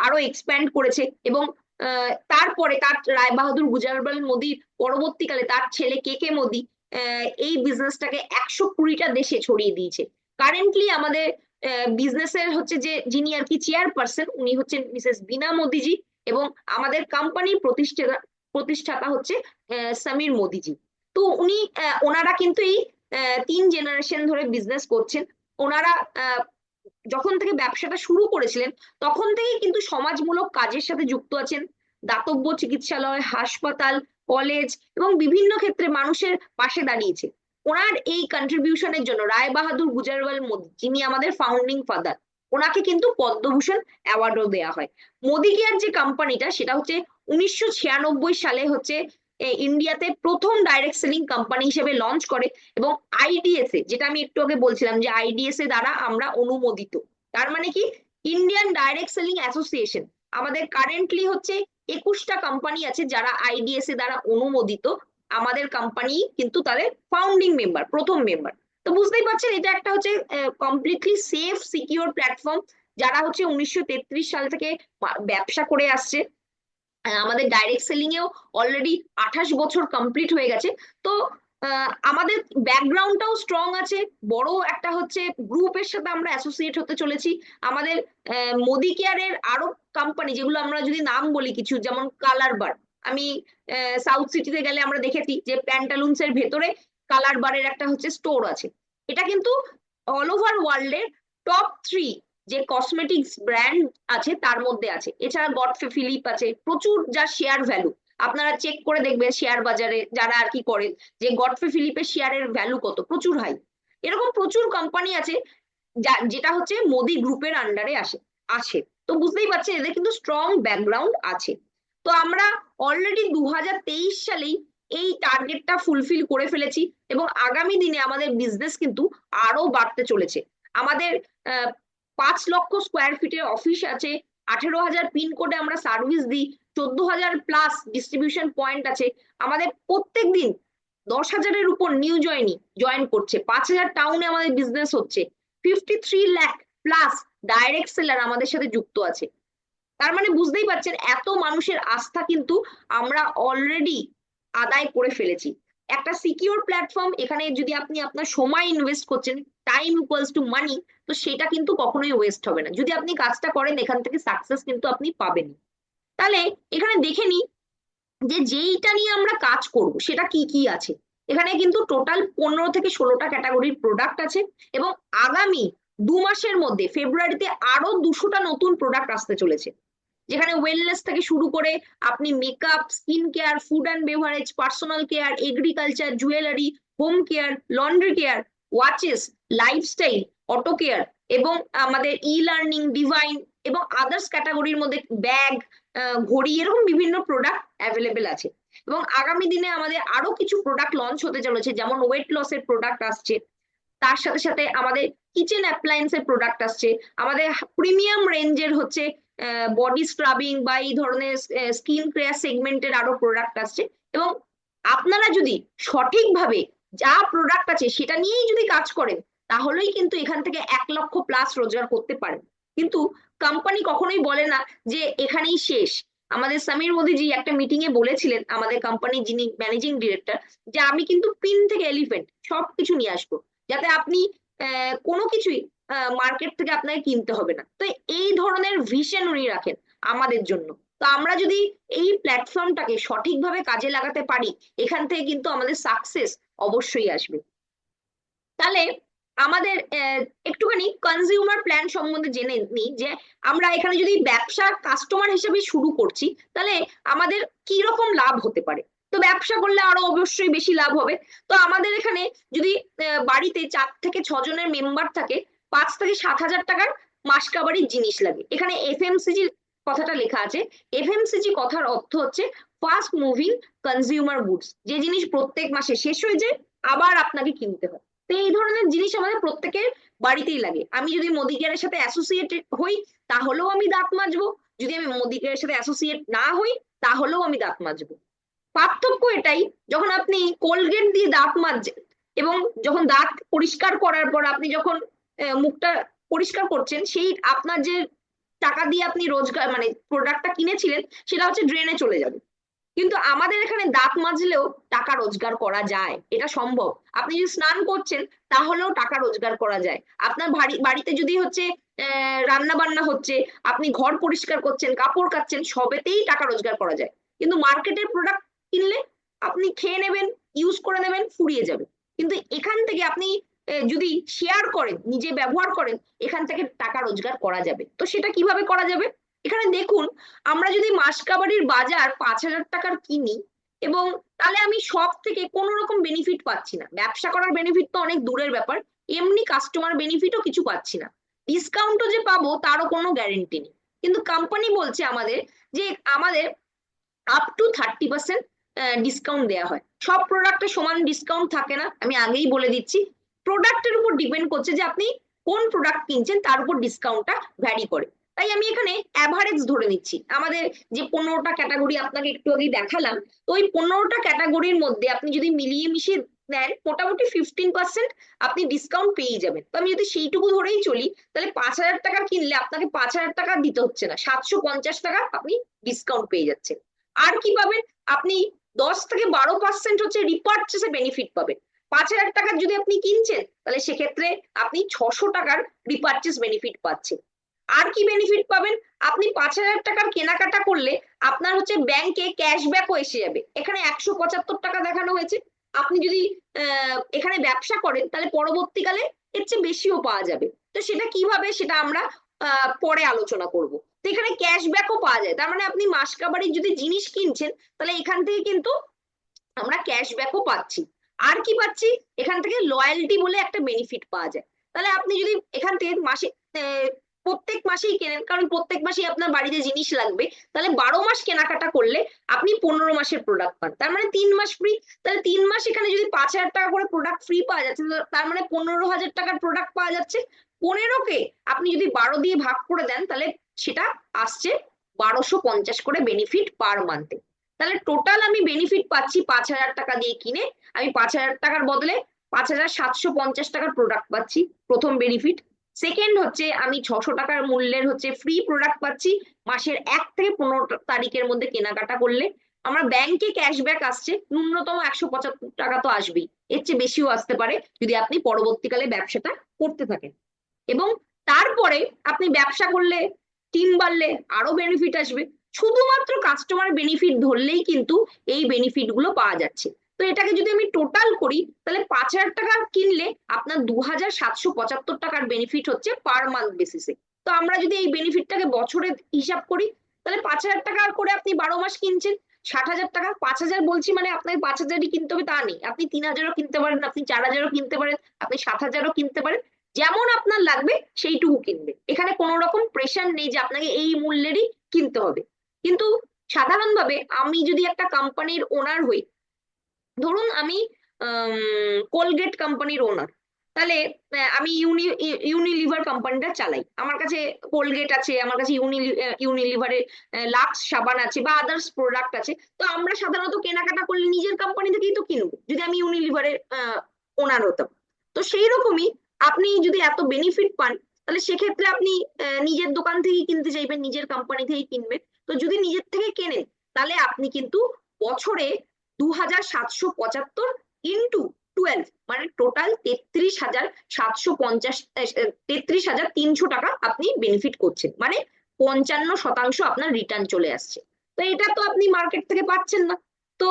আরো এক্সপ্যান্ড করেছে। এবং তারপরে তার রায় বাহাদুর গুজরাওয়াল মোদির পরবর্তীকালে তার ছেলে কে কে মোদি এই বিজনেসটাকে 120টা দেশে ছড়িয়ে দিয়েছে। কারেন্টলি আমাদের বিজনেসের হচ্ছে যে যিনি আর কি চেয়ারপারসন, উনি হচ্ছেন মিসেস বিনা মোদিজি, এবং আমাদের কোম্পানির প্রতিষ্ঠাতা প্রতিষ্ঠাতা হচ্ছে সমীর মোদিজি। তো উনি ওনারা কিন্তু এই 3 জেনারেশন ধরে বিজনেস করছেন। ওনারা যখন থেকে ব্যবসাটা শুরু করেছিলেন, তখন থেকেই কিন্তু সমাজমূলক কাজের সাথে যুক্ত আছেন। দাতব্য চিকিৎসালয়, হাসপাতাল, কলেজ এবং বিভিন্ন ক্ষেত্রে মানুষের পাশে দাঁড়িয়েছে। ওনার এই কন্ট্রিবিউশনের জন্য রায় বাহাদুর গুজরাওয়াল মোদি, যিনি আমাদের ফাউন্ডিং ফাদার, ওনাকে কিন্তু পদ্মভূষণ অ্যাওয়ার্ডও দেওয়া হয়। মোদি কেয়ার যে কোম্পানিটা, সেটা হচ্ছে 1996 সালে হচ্ছে ইন্ডিয়াতে প্রথম ডাইরেক্ট সেলিং কোম্পানি হিসেবে লঞ্চ করে। এবং আইডিএসএ, যেটা আমি একটু আগে বলছিলাম যে আইডিএসএ দ্বারা আমরা অনুমোদিত। তার মানে কি, ইন্ডিয়ান ডাইরেক্ট সেলিং অ্যাসোসিয়েশন, আমাদের কারেন্টলি হচ্ছে 21টা কোম্পানি আছে যারা আইডিএসএ দ্বারা অনুমোদিত। আমাদের কোম্পানি কিন্তু তাদের ফাউন্ডিং মেম্বার, প্রথম মেম্বার। তো বুঝতেই পারছেন, এটা একটা হচ্ছে কমপ্লিটলি সেফ সিকিউর প্ল্যাটফর্ম, যারা হচ্ছে 1933 সাল থেকে ব্যবসা করে আসছে। আমাদের ডাইরেক্ট সেলিং এও অলরেডি 28 বছর কমপ্লিট হয়ে গেছে। তো আমাদের ব্যাকগ্রাউন্ডটাও স্ট্রং আছে, বড় একটা হচ্ছে গ্রুপের সাথে আমরা অ্যাসোসিয়েট হতে চলেছি। আমাদের মোদি কেয়ারের আরো কোম্পানি, যেগুলো আমরা যদি নাম বলি কিছু, যেমন কালার বার। আমি সাউথ সিটিতে গেলে আমরা দেখেছি যে প্যান্টালুন্স এর ভেতরে কালার বারের একটা হচ্ছে স্টোর আছে। এটা কিন্তু অল ওভার ওয়ার্ল্ডের টপ 3 যে কসমেটিক্স ব্র্যান্ড আছে তার মধ্যে আছে। এছাড়া গডফ্রে ফিলিপ আছে, প্রচুর, যার শেয়ার ভ্যালু আপনারা চেক করে দেখবেন শেয়ার বাজারে যারা আর কি করেন, যে গডফ্রে ফিলিপের শেয়ারের ভ্যালু কত, প্রচুর হাই। এরকম প্রচুর কোম্পানি আছে যেটা হচ্ছে মোদি গ্রুপের আন্ডারে আসে আছে। তো বুঝতেই পারছেন এদের কিন্তু স্ট্রং ব্যাকগ্রাউন্ড আছে। তো আমরা অলরেডি 2023 সালেই এই টার্গেটটা ফুলফিল করে ফেলেছি, এবং আগামী দিনে আমাদের বিজনেস কিন্তু আরো বাড়তে চলেছে। আমাদের 5 লক্ষ স্কোয়ার ফিটের অফিস আছে, 18,000 পিনকোডে আমরা সার্ভিস দিই, 14,000 প্লাস ডিস্ট্রিবিউশন পয়েন্ট আছে। আমাদের প্রত্যেক দিন 10,000-এর উপর নিউ জয়েন করছে, 5,000 টাউনে আমাদের বিজনেস হচ্ছে, 53 লাখ প্লাস ডাইরেক্ট সেলার আমাদের সাথে যুক্ত আছে। তার মানে বুঝতেই পারছেন এত মানুষের আস্থা কিন্তু আমরা অলরেডি আদায় করে ফেলেছি। একটা সিকিউর প্ল্যাটফর্ম, এখানে যদি আপনি আপনার সময় ইনভেস্ট করছেন, টাইম ইকুয়ালস টু মানি, তো সেটা কিন্তু কখনোই ওয়েস্ট হবে না। যদি আপনি কাজটা করেন, এখান থেকে সাকসেস কিন্তু আপনি পাবেন। তাহলে এখানে দেখে নি যে যেইটা নিয়ে আমরা কাজ করব সেটা কি কি আছে। এখানে কিন্তু টোটাল 15 থেকে 16টা ক্যাটাগরির প্রোডাক্ট আছে, এবং আগামী 2 মাসের মধ্যে ফেব্রুয়ারিতে আরো 200টা নতুন প্রোডাক্ট আসতে চলেছে, যেখানে ওয়েলনেস থেকে শুরু করে আপনি makeup, skin care, food and beverage, personal care, agriculture, jewellery, home care, laundry care, watches, lifestyle, auto care, এবং আমাদের ই লার্নিং, ডিভাইন এবং আদার্স ক্যাটাগরির মধ্যে ব্যাগ, ঘড়ি, এরকম বিভিন্ন প্রোডাক্ট অ্যাভেলেবেল আছে। এবং আগামী দিনে আমাদের আরো কিছু প্রোডাক্ট লঞ্চ হতে চলেছে, যেমন ওয়েট লসের প্রোডাক্ট আসছে, তার সাথে সাথে আমাদের কিচেন অ্যাপ্লায়েন্সের প্রোডাক্ট আসছে, আমাদের প্রিমিয়াম রেঞ্জের হচ্ছে বডি স্ক্রাবিং বা এই ধরনের স্কিন কেয়ার সেগমেন্টের আরো প্রোডাক্ট আসছে। এবং আপনারা যদি সঠিকভাবে যা প্রোডাক্ট আছে সেটা নিয়েই যদি কাজ করেন, তাহলেই কিন্তু এখান থেকে 1 লক্ষ প্লাস রোজগার করতে পারেন। কিন্তু কোম্পানি কখনোই বলে না যে এখানেই শেষ। আমাদের সমীর মোদিজি একটা মিটিং এ বলেছিলেন, আমাদের কোম্পানির যিনি ম্যানেজিং ডিরেক্টর, যে আমি কিন্তু পিন থেকে এলিফেন্ট সবকিছু নিয়ে আসবো, যাতে আপনি কোনো কিছুই মার্কেট থেকে আপনাকে কিনতে হবে না। তো এই ধরনের ভিশন উনি রাখেন। আমাদের জন্য। তো আমরা যদি এই প্ল্যাটফর্মটাকে সঠিকভাবে কাজে লাগাতে পারি, এখান থেকে কিন্তু আমাদের সাকসেস অবশ্যই আসবে। তাহলে আমাদের একটুখানি কনজিউমার প্ল্যান সম্বন্ধে জেনে নিই, যে আমরা এখানে যদি ব্যবসা কাস্টমার হিসেবে শুরু করছি, তাহলে আমাদের কি রকম লাভ হতে পারে। তো ব্যবসা করলে আরো অবশ্যই বেশি লাভ হবে। তো আমাদের এখানে যদি বাড়িতে 4 থেকে 6 জনের মেম্বার থাকে, 5 থেকে 7 হাজার টাকার মাসকাবারির জিনিস লাগে। এখানে এফএমসিজি কথাটা লেখা আছে। এফএমসিজি কথার অর্থ হচ্ছে ফাস্ট মুভিং কনজিউমার গুডস, যে জিনিস প্রত্যেক মাসে শেষ হয়ে যায়, আবার আপনাকে কিনতে হয়। তো এই ধরনের জিনিস আমাদের প্রত্যেকের বাড়িতেই লাগে। আমি যদি মুদিখানার সাথে অ্যাসোসিয়েটেড হই, তাহলেও আমি দাঁত মাজবো। যদি আমি মুদিখানার সাথে অ্যাসোসিয়েট না হই, তাহলেও আমি দাঁত মাজবো। পার্থক্য এটাই, যখন আপনি কোলগেট দিয়ে দাঁত মাজছেন এবং যখন দাঁত পরিষ্কার করার পর আপনি যখন মুখটা পরিষ্কার করছেন, সেই আপনার যে টাকা দিয়ে আপনি রোজগার মানে প্রোডাক্টটা কিনেছিলেন, সেটা হচ্ছে ড্রেনে চলে যাবে। কিন্তু আমাদের এখানে দাঁত মাজলেও টাকা রোজগার করা যায়, এটা সম্ভব। আপনি যদি স্নান করছেন, তাহলেও টাকা রোজগার করা যায়। আপনার বাড়িতে যদি হচ্ছে রান্না বান্না হচ্ছে, আপনি ঘর পরিষ্কার করছেন, কাপড় কাচ্ছেন, সবেতেই টাকা রোজগার করা যায়। কিন্তু মার্কেটের প্রোডাক্ট কিনলে আপনি খেয়ে নেবেন, ইউজ করে নেবেন, ফুরিয়ে যাবে। কিন্তু এখান থেকে আপনি যদি শেয়ার করেন, নিজে ব্যবহার করেন, এখান থেকে টাকা রোজগার করা যাবে। তো সেটা কিভাবে করা যাবে? এখানে দেখুন, আমরা যদি মাসকাবারির বাজার 5,000 টাকার কিনি, এবং তাহলে আমি সব থেকে কোনো রকম বেনিফিট পাচ্ছি না। ব্যবসা করার বেনিফিট তো অনেক দূরের ব্যাপার, এমনি কাস্টমার বেনিফিটও কিছু পাচ্ছি না। ডিসকাউন্টও যে পাবো তারও কোনো গ্যারেন্টি নেই। কিন্তু কোম্পানি বলছে আমাদের যে আমাদের আপ টু 30% ডিসকাউন্ট দেওয়া হয়। সব প্রোডাক্টে সমান ডিসকাউন্ট থাকে না, আমি আগেই বলে দিচ্ছি। প্রোডাক্টের উপর ডিপেন্ড করছে যে আপনি কোন প্রোডাক্ট কিনছেন, তার উপর ডিসকাউন্টটা ভ্যারি করে। তাই আমি এখানে অ্যাভারেজ ধরে নিচ্ছি। আমাদের যে 15টা ক্যাটাগরি আপনাকে একটু আগেই দেখালাম, তো ওই 15টা ক্যাটাগরির মধ্যে আপনি যদি মিলিয়ে মিশিয়ে নেন, মোটামুটি 15% আপনি ডিসকাউন্ট পেয়ে যাবেন। তো আমি যদি সেইটুকু ধরেই চলি, তাহলে 5,000 টাকার কিনলে আপনাকে 5,000 টাকা দিতে হচ্ছে না, 750 টাকা আপনি ডিসকাউন্ট পেয়ে যাচ্ছেন। আর কি পাবেন? আপনি 10 থেকে 12% হচ্ছে রিপারচেসে বেনিফিট পাবেন। 5,000 টাকার যদি আপনি কিনছেন, তাহলে সেক্ষেত্রে আপনি 600 টাকার রিপারচেস বেনিফিট পাচ্ছেন। আর কি বেনিফিট পাবেন? আপনি 5,000 টাকার কেনাকাটা করলে আপনার হচ্ছে ব্যাংকে ক্যাশব্যাকও এসে যাবে। এখানে 175 টাকা দেখানো হয়েছে। আপনি যদি এখানে ব্যবসা করেন, তাহলে পরবর্তীকালে এর চেয়ে বেশিও পাওয়া যাবে। তো সেটা কিভাবে, সেটা আমরা পরে আলোচনা করব। তো এখানে ক্যাশব্যাকও পাওয়া যায়, তার মানে আপনি মাসকাবারির যদি জিনিস কিনছেন, তাহলে এখান থেকে কিন্তু আমরা ক্যাশব্যাকও পাচ্ছি। আর কি পাচ্ছি? এখান থেকে লয়্যালটি বলে একটা বেনিফিট পাওয়া যায়। তাহলে আপনি যদি এখান থেকে মাসে প্রত্যেক মাসেই কেনেন, কারণ প্রত্যেক মাসেই আপনার বাড়িতে জিনিস লাগবে, তাহলে 12 মাস কেনাকাটা করলে আপনি 15 মাসের প্রোডাক্ট পান, তার মানে 3 মাস ফ্রি। তাহলে 3 মাস এখানে যদি 5,000 টাকা করে প্রোডাক্ট ফ্রি পাওয়া যাচ্ছে, তার মানে 15,000 টাকার প্রোডাক্ট পাওয়া যাচ্ছে। 15কে আপনি যদি 12 দিয়ে ভাগ করে দেন, তাহলে সেটা আসছে 1,250 করে বেনিফিট পার মান্থে। তাহলে টোটাল আমি বেনিফিট পাচ্ছি 5,000 টাকা দিয়ে কিনে, আমি 5,000 টাকার বদলে 5,750 টাকার প্রোডাক্ট পাচ্ছি, প্রথম বেনিফিট। সেকেন্ড হচ্ছে আমি 600 টাকার মূল্যের হচ্ছে ফ্রি প্রোডাক্ট পাচ্ছি মাসের 1 থেকে 15 তারিখের মধ্যে কেনাকাটা করলে। আমার ব্যাংকে ক্যাশব্যাক আসছে, ন্যূনতম 175 টাকা তো আসবেই, এর চেয়ে বেশিও আসতে পারে যদি আপনি পরবর্তীকালে ব্যবসাটা করতে থাকেন। এবং তারপরে আপনি ব্যবসা করলে, টিম বাড়লে আরো বেনিফিট আসবে। শুধুমাত্র কাস্টমার বেনিফিট ধরলেই কিন্তু এই বেনিফিট গুলো পাওয়া যাচ্ছে। তো এটাকে যদি আমি টোটাল করি, তাহলে 5,000 টাকা কিনলে আপনার 2,775 টাকার বেনিফিট হচ্ছে পার মান্থ বেসিসে। তো আমরা যদি এই বেনিফিটটাকে বছরে হিসাব করি, তাহলে 5,000 টাকা করে আপনি 12 মাস কিনছেন, 60,000 টাকা। 5,000 বলছি মানে আপনাকে 5,000ই কিনতে হবে তা নেই, আপনি 3,000ও কিনতে পারেন, আপনি 4,000ও কিনতে পারেন, আপনি 7,000ও কিনতে পারেন, যেমন আপনার লাগবে সেইটুকু কিনবে। এখানে কোনো রকম প্রেশার নেই যে আপনাকে এই মূল্যেরই কিনতে হবে। কিন্তু সাধারণভাবে আমি যদি একটা কোম্পানির ওনার হই, ধরুন আমি কোলগেট কোম্পানির ওনার, তাহলে আমি ইউনিলিভার কোম্পানিটা চালাই। আমার কাছে কোলগেট আছে, আমার কাছে ইউনিলিভারের লাক্স সাবান আছে বা আদার্স প্রোডাক্ট আছে। তো আমরা সাধারণত কেনাকাটা করলে নিজের কোম্পানি থেকেই তো কিনবো, যদি আমি ইউনিলিভারের ওনার হতাম। তো সেই রকমই আপনি যদি এত বেনিফিট পান, তাহলে সেক্ষেত্রে আপনি নিজের দোকান থেকেই কিনতে চাইবেন, নিজের কোম্পানি থেকেই কিনবেন। তো যদি নিজের থেকে কেনেন, তাহলে আপনি কিন্তু বছরে 2,775 ইন্টু 12, মানে টোটাল 33,750, 33,300 টাকা আপনি বেনিফিট করছেন। মানে 55% আপনার রিটার্ন চলে আসছে। তো এটা তো আপনি মার্কেট থেকে পাচ্ছেন না। তো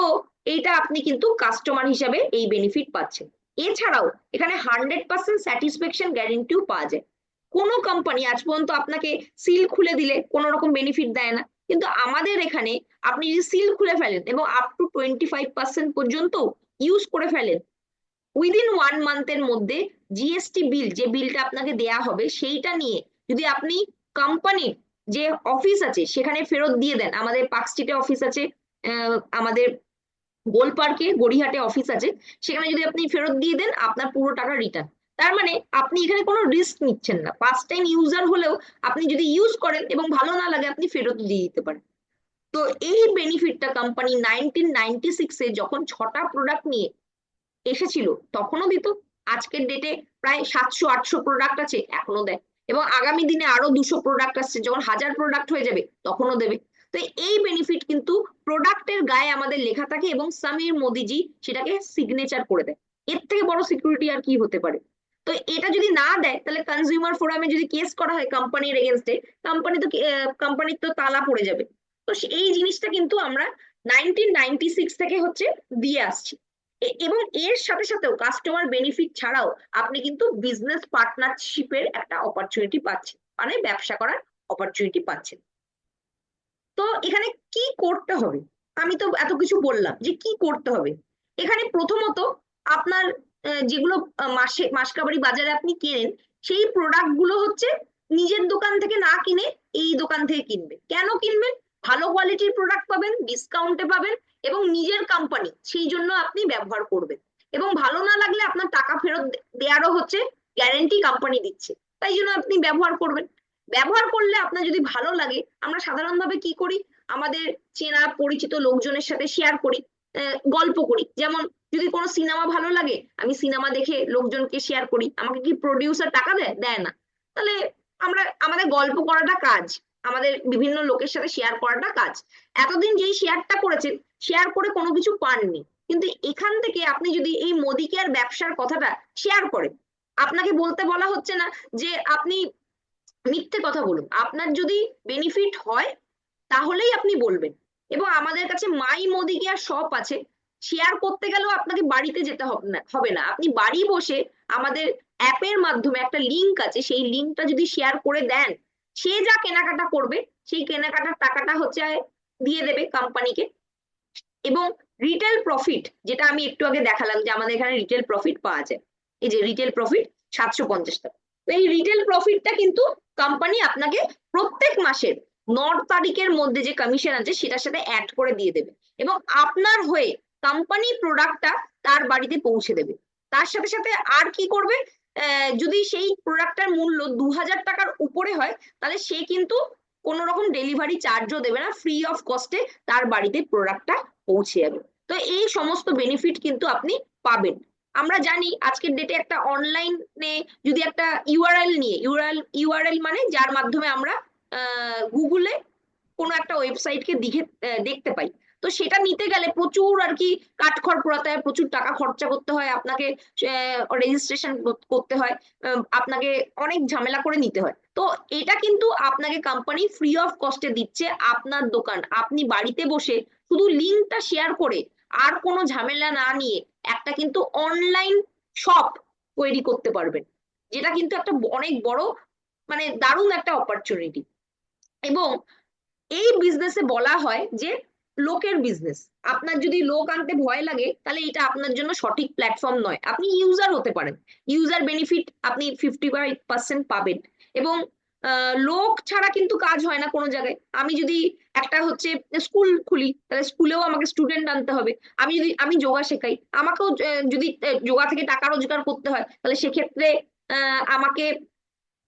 এইটা আপনি কিন্তু কাস্টমার হিসাবে এই বেনিফিট পাচ্ছেন। এছাড়াও এখানে 100% স্যাটিসফ্যাকশন গ্যারেন্টিও পাওয়া যায়। কোনো কোম্পানি আজ পর্যন্ত আপনাকে সিল খুলে দিলে কোনো রকম বেনিফিট দেয় না, কিন্তু আমাদের এখানে আপনি যদি সিল খুলে ফেলেন এবং আপ টু 25% পর্যন্ত ইউজ করে ফেলেন, উইদিন 1 মান্থের মধ্যে জিএসটি বিল, যে বিলটা আপনাকে দেয়া হবে সেইটা নিয়ে যদি আপনি কোম্পানির যে অফিস আছে সেখানে ফেরত দিয়ে দেন, আমাদের পার্ক স্ট্রিটে অফিস আছে, আমাদের গোল পার্কে গড়িয়াহাটে অফিস আছে, সেখানে যদি আপনি ফেরত দিয়ে দেন আপনার পুরো টাকা রিটার্ন। তার মানে আপনি এখানে কোনো রিস্ক নিচ্ছেন না, ফার্স্ট টাইম ইউজার হলেও আপনি যদি ইউজ করেন এবং ভালো না লাগে আপনি ফেরত দিয়ে দিতে পারেন। তো এই বেনিফিটটা কোম্পানি 1996-এ যখন 6টা প্রোডাক্ট নিয়ে এসেছিল তখনও দিত। আজকের ডেটে প্রায় 700-800 প্রোডাক্ট আছে, এখনো দেয়। এবং আগামী দিনে আরো 200 প্রোডাক্ট আসছে, যখন 1000 প্রোডাক্ট হয়ে যাবে তখনও দেবে। তো এই বেনিফিট কিন্তু প্রোডাক্টের গায়ে আমাদের লেখা থাকে এবং সমীর মোদিজি সেটাকে সিগনেচার করে দেয়। এর থেকে বড় সিকিউরিটি আর কি হতে পারে? তো এটা যদি না দেয় তাহলে কনজিউমার ফোরামে যদি কেস করা হয় কোম্পানির এগেনস্টে, কোম্পানির তো তালা পড়ে যাবে। তো এই জিনিসটা কিন্তু আমরা 1996 থেকে হচ্ছে দিয়ে আসছি। এবং এর সাথে সাথেও কাস্টমার বেনিফিট ছাড়াও আপনি কিন্তু বিজনেস পার্টনারশিপের একটা অপরচুনিটি পাচ্ছেন, মানে ব্যবসা করার অপরচুনিটি পাচ্ছেন। তো এখানে কি করতে হবে? আমি তো এত কিছু বললাম যে কি করতে হবে। এখানে প্রথমত আপনার যেগুলো মাসকাবাড়ি বাজারে আপনি কেনেন, সেই প্রোডাক্ট গুলো হচ্ছে নিজের দোকান থেকে না কিনে এই দোকান থেকে কিনবেন। কেন কিনবেন? ভালো কোয়ালিটির প্রোডাক্ট পাবেন, ডিসকাউন্টে পাবেন, এবং নিজের কোম্পানি সেই জন্য আপনি ব্যবহার করবেন। এবং ভালো না লাগলে আপনার টাকা ফেরত দেওয়ারও হচ্ছে গ্যারেন্টি কোম্পানি দিচ্ছে, তাই জন্য আপনি ব্যবহার করবেন। ব্যবহার করলে আপনার যদি ভালো লাগে, আমরা সাধারণভাবে কি করি, আমাদের চেনা পরিচিত লোকজনের সাথে শেয়ার করি, গল্প করি। যেমন যদি কোনো সিনেমা ভালো লাগে, আমি সিনেমা দেখে লোকজনকে শেয়ার করি। আমাকে কি প্রডিউসার টাকা দেয়? দেয় না। তাহলে আমরা আমাদের গল্প করাটা কাজ, আমাদের বিভিন্ন লোকের সাথে শেয়ার করাটা কাজ। এতদিন যেই শেয়ারটা করেছেন, শেয়ার করে কোনো কিছু পাননি, কিন্তু এখান থেকে আপনি যদি এই মোদি কেয়ার ব্যবসার কথাটা শেয়ার করেন, আপনাকে বলতে বলা হচ্ছে না যে আপনি মিথ্যে কথা বলুন। আপনার যদি বেনিফিট হয় তাহলেই আপনি বলবেন। এবং আমাদের কাছে মাই মোদি কেয়ার শপ আছে, শেয়ার করতে গেলেও আপনাকে বাড়িতে যেতে হবে না, আপনি বাড়ি বসে আমাদের অ্যাপের মাধ্যমে একটা লিংক আছে, সেই লিংকটা যদি শেয়ার করে দেন, সে যা কেনাকাটা করবে সেই কেনাকাটার টাকাটা হচ্ছে দিয়ে দেবে কোম্পানিকে। এবং রিটেল প্রফিট, যেটা আমি একটু আগে দেখালাম যে আমাদের এখানে রিটেল প্রফিট পাওয়া যায়, এই যে রিটেল প্রফিট 750 টাকা, তো এই রিটেল প্রফিটটা কিন্তু কোম্পানি আপনাকে প্রত্যেক মাসের 9 তারিখের মধ্যে যে কমিশন আছে সেটার সাথে অ্যাড করে দিয়ে দেবে, এবং আপনার হয়ে কোম্পানি প্রোডাক্টটা তার বাড়িতে পৌঁছে দেবে। তার সাথে সাথে আর কি করবে, যদি সেই প্রোডাক্টটার মূল্য 2000 টাকার উপরে হয়, তাহলে সে কিন্তু কোন রকম ডেলিভারি চার্জও দেবে না, ফ্রি অফ কস্টে তার বাড়িতে প্রোডাক্টটা পৌঁছে যাবে। তো এই সমস্ত বেনিফিট কিন্তু আপনি পাবেন। আমরা জানি আজকের ডেটে একটা অনলাইনে যদি একটা ইউআরএল নিয়ে, ইউআরএল মানে যার মাধ্যমে আমরা গুগলে কোনো একটা ওয়েবসাইটকে দেখতে পাই, তো সেটা নিতে গেলে প্রচুর আর কি কাঠখড় পোড়াতে হয়, প্রচুর টাকা খরচা করতে হয় আপনাকে, রেজিস্ট্রেশন করতে হয়, আপনাকে অনেক ঝামেলা করে নিতে হয়। তো এটা কিন্তু আপনাকে কোম্পানি ফ্রি অফ কস্টে দিচ্ছে। আপনার দোকান আপনি বাড়িতে বসে শুধু লিঙ্কটা শেয়ার করে আর কোনো ঝামেলা না নিয়ে একটা কিন্তু অনলাইন শপ তৈরি করতে পারবেন, যেটা কিন্তু একটা অনেক বড়, মানে দারুণ একটা অপরচুনিটি। এবং এই বিজনেসে বলা হয় যে লোকের বিজনেস। আপনার যদি লোক আনতে ভয় লাগে তাহলে এটা আপনার জন্য সঠিক প্ল্যাটফর্ম নয়। আপনি ইউজার হতে পারেন, ইউজার বেনিফিট আপনি 55% পাবেন। এবং লোক ছাড়া কিন্তু কাজ হয় না কোনো জায়গায়। আমি যদি একটা হচ্ছে স্কুল খুলি, তাহলে স্কুলেও আমাকে স্টুডেন্ট আনতে হবে। আমি যোগা শেখাই, আমাকেও যদি যোগা থেকে টাকা রোজগার করতে হয়, তাহলে সেক্ষেত্রে আমাকে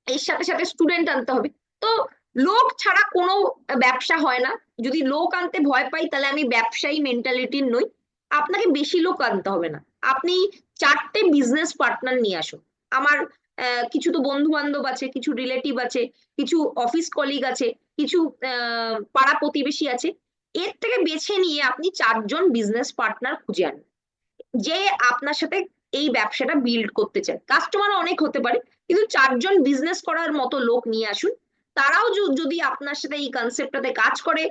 এর সাথে সাথে স্টুডেন্ট আনতে হবে। তো লোক ছাড়া কোনো ব্যবসা হয় না। যদি লোক আনতে ভয় পাই তাহলে আমি ব্যবসায়ী মেন্টালিটির নই। আপনাকে বেশি লোক আনতে হবে না, আপনি 4টে বিজনেস পার্টনার নিয়ে আসুন। আমার কিছু তো বন্ধু বান্ধব আছে, কিছু রিলেটিভ আছে, কিছু অফিস কলিগ আছে, কিছু পাড়া প্রতিবেশী আছে। এর থেকে বেছে নিয়ে আপনি 4জন বিজনেস পার্টনার খুঁজে আনুন, যে আপনার সাথে এই ব্যবসাটা বিল্ড করতে চায়। কাস্টমার অনেক হতে পারে, কিন্তু 4জন বিজনেস করার মতো লোক নিয়ে আসুন। তারাও যদি আপনার সাথে এই কনসেপ্টটাতে কাজ করে,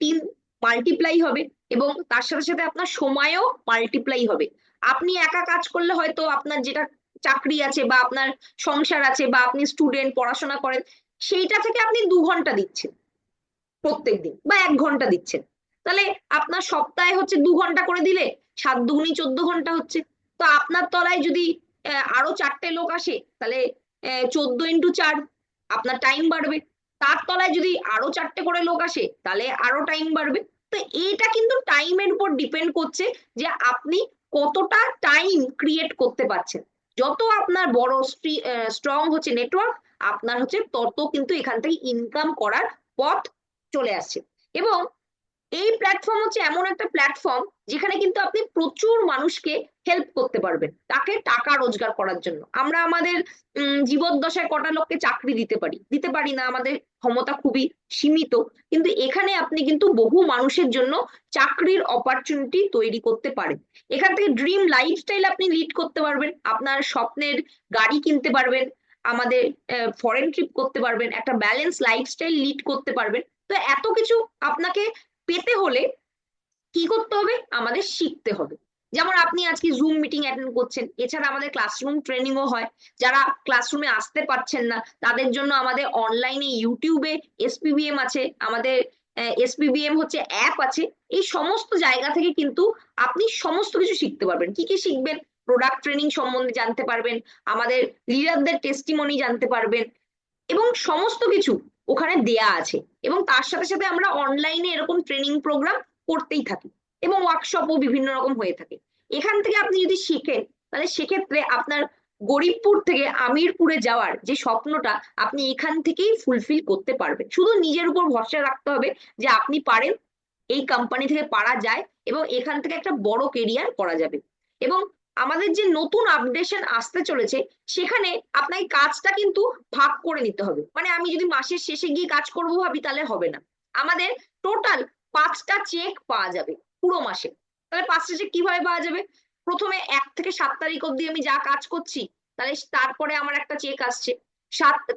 টিম মাল্টিপ্লাই হবে এবং তার সাথে সাথে আপনার সময়ও মাল্টিপ্লাই হবে। আপনি একা কাজ করলে হয়তো আপনার যেটা চাকরি আছে বা আপনার সংসার আছে বা আপনি স্টুডেন্ট পড়াশোনা করেন, সেইটা থেকে আপনি 2 ঘন্টা দিচ্ছেন প্রত্যেকদিন বা 1 ঘন্টা দিচ্ছেন, তাহলে আপনার সপ্তাহে হচ্ছে 2 ঘন্টা করে দিলে 7 দুগুনি 14 ঘন্টা হচ্ছে। তো আপনার তলায় যদি আরো 4টে লোক আসে, তাহলে 14 × 4 আপনার টাইম বাড়বে। তার তলায় যদি আরো 4টে করে লোক আসে, তাহলে আরো টাইম বাড়বে। তো এইটা কিন্তু টাইমের উপর ডিপেন্ড করছে যে আপনি কতটা টাইম ক্রিয়েট করতে পারছেন। যত আপনার বড় স্ট্রং হচ্ছে নেটওয়ার্ক, আপনার হচ্ছে তত কিন্তু এখান থেকে ইনকাম করার পথ চলে আসছে। এবং এই প্ল্যাটফর্ম হচ্ছে এমন একটা প্ল্যাটফর্ম যেখানে কিন্তু আপনি প্রচুর মানুষকে হেল্প করতে পারবেন তাকে টাকা রোজগার করার জন্য। আমরা আমাদের জীবদ্দশায় কটা লোককে চাকরি দিতে পারি না, আমাদের ক্ষমতা খুবই সীমিত। কিন্তু এখানে আপনি কিন্তু বহু মানুষের জন্য চাকরির অপরচুনিটি তৈরি করতে পারেন। এখান থেকে ড্রিম লাইফস্টাইল আপনি লিড করতে পারবেন, আপনার স্বপ্নের গাড়ি কিনতে পারবেন, আমাদের ফরেন ট্রিপ করতে পারবেন, একটা ব্যালেন্স লাইফস্টাইল লিড করতে পারবেন। তো এত কিছু আপনাকে পেতে হলে কি করতে হবে? আমাদের শিখতে হবে। যেমন আপনি আজকে জুম মিটিং অ্যাটেন্ড করছেন, এছাড়া আমাদের ক্লাসরুম ট্রেনিংও হয়। যারা ক্লাসরুমে আসতে পারছেন না তাদের জন্য আমাদের অনলাইনে ইউটিউবে এসপিবিএম আছে, আমাদের এসপিবিএম হচ্ছে অ্যাপ আছে। এই সমস্ত জায়গা থেকে কিন্তু আপনি সমস্ত কিছু শিখতে পারবেন। কি কি শিখবেন? প্রোডাক্ট ট্রেনিং সম্বন্ধে জানতে পারবেন, আমাদের লিডারদের টেস্টিমনি জানতে পারবেন, এবং সমস্ত কিছু ওখানে দেয়া আছে। এবং তার সাথে সাথে আমরা অনলাইনে এরকম ট্রেনিং প্রোগ্রাম করতেই থাকি এবং ওয়ার্কশপও বিভিন্ন রকম হয়ে থাকে। এখান থেকে আপনি যদি শিখেন, তাহলে সেক্ষেত্রে আপনার গরিবপুর থেকে আমিরপুরে যাওয়ার যে স্বপ্নটা আপনি এখান থেকেই ফুলফিল করতে পারবেন। শুধু নিজের উপর ভরসা রাখতে হবে যে আপনি পারেন, এই কোম্পানি থেকে পারা যায় এবং এখান থেকে একটা বড় কেরিয়ার করা যাবে। এবং আমাদের যে নতুন আপডেশন আসতে চলেছে, সেখানে আপনাকে কাজটা কিন্তু ভাগ করে নিতে হবে। মানে আমি যদি মাসের শেষে গিয়ে কাজ করবো ভাবি, তাহলে হবে না। আমাদের টোটাল 5টা চেক পাওয়া যাবে পুরো মাসে। তাহলে 5টা চেক কিভাবে পাওয়া যাবে? প্রথমে 1 থেকে 7 তারিখ অব্দি আমি যা কাজ করছি, তাহলে তারপরে আমার একটা চেক আসছে।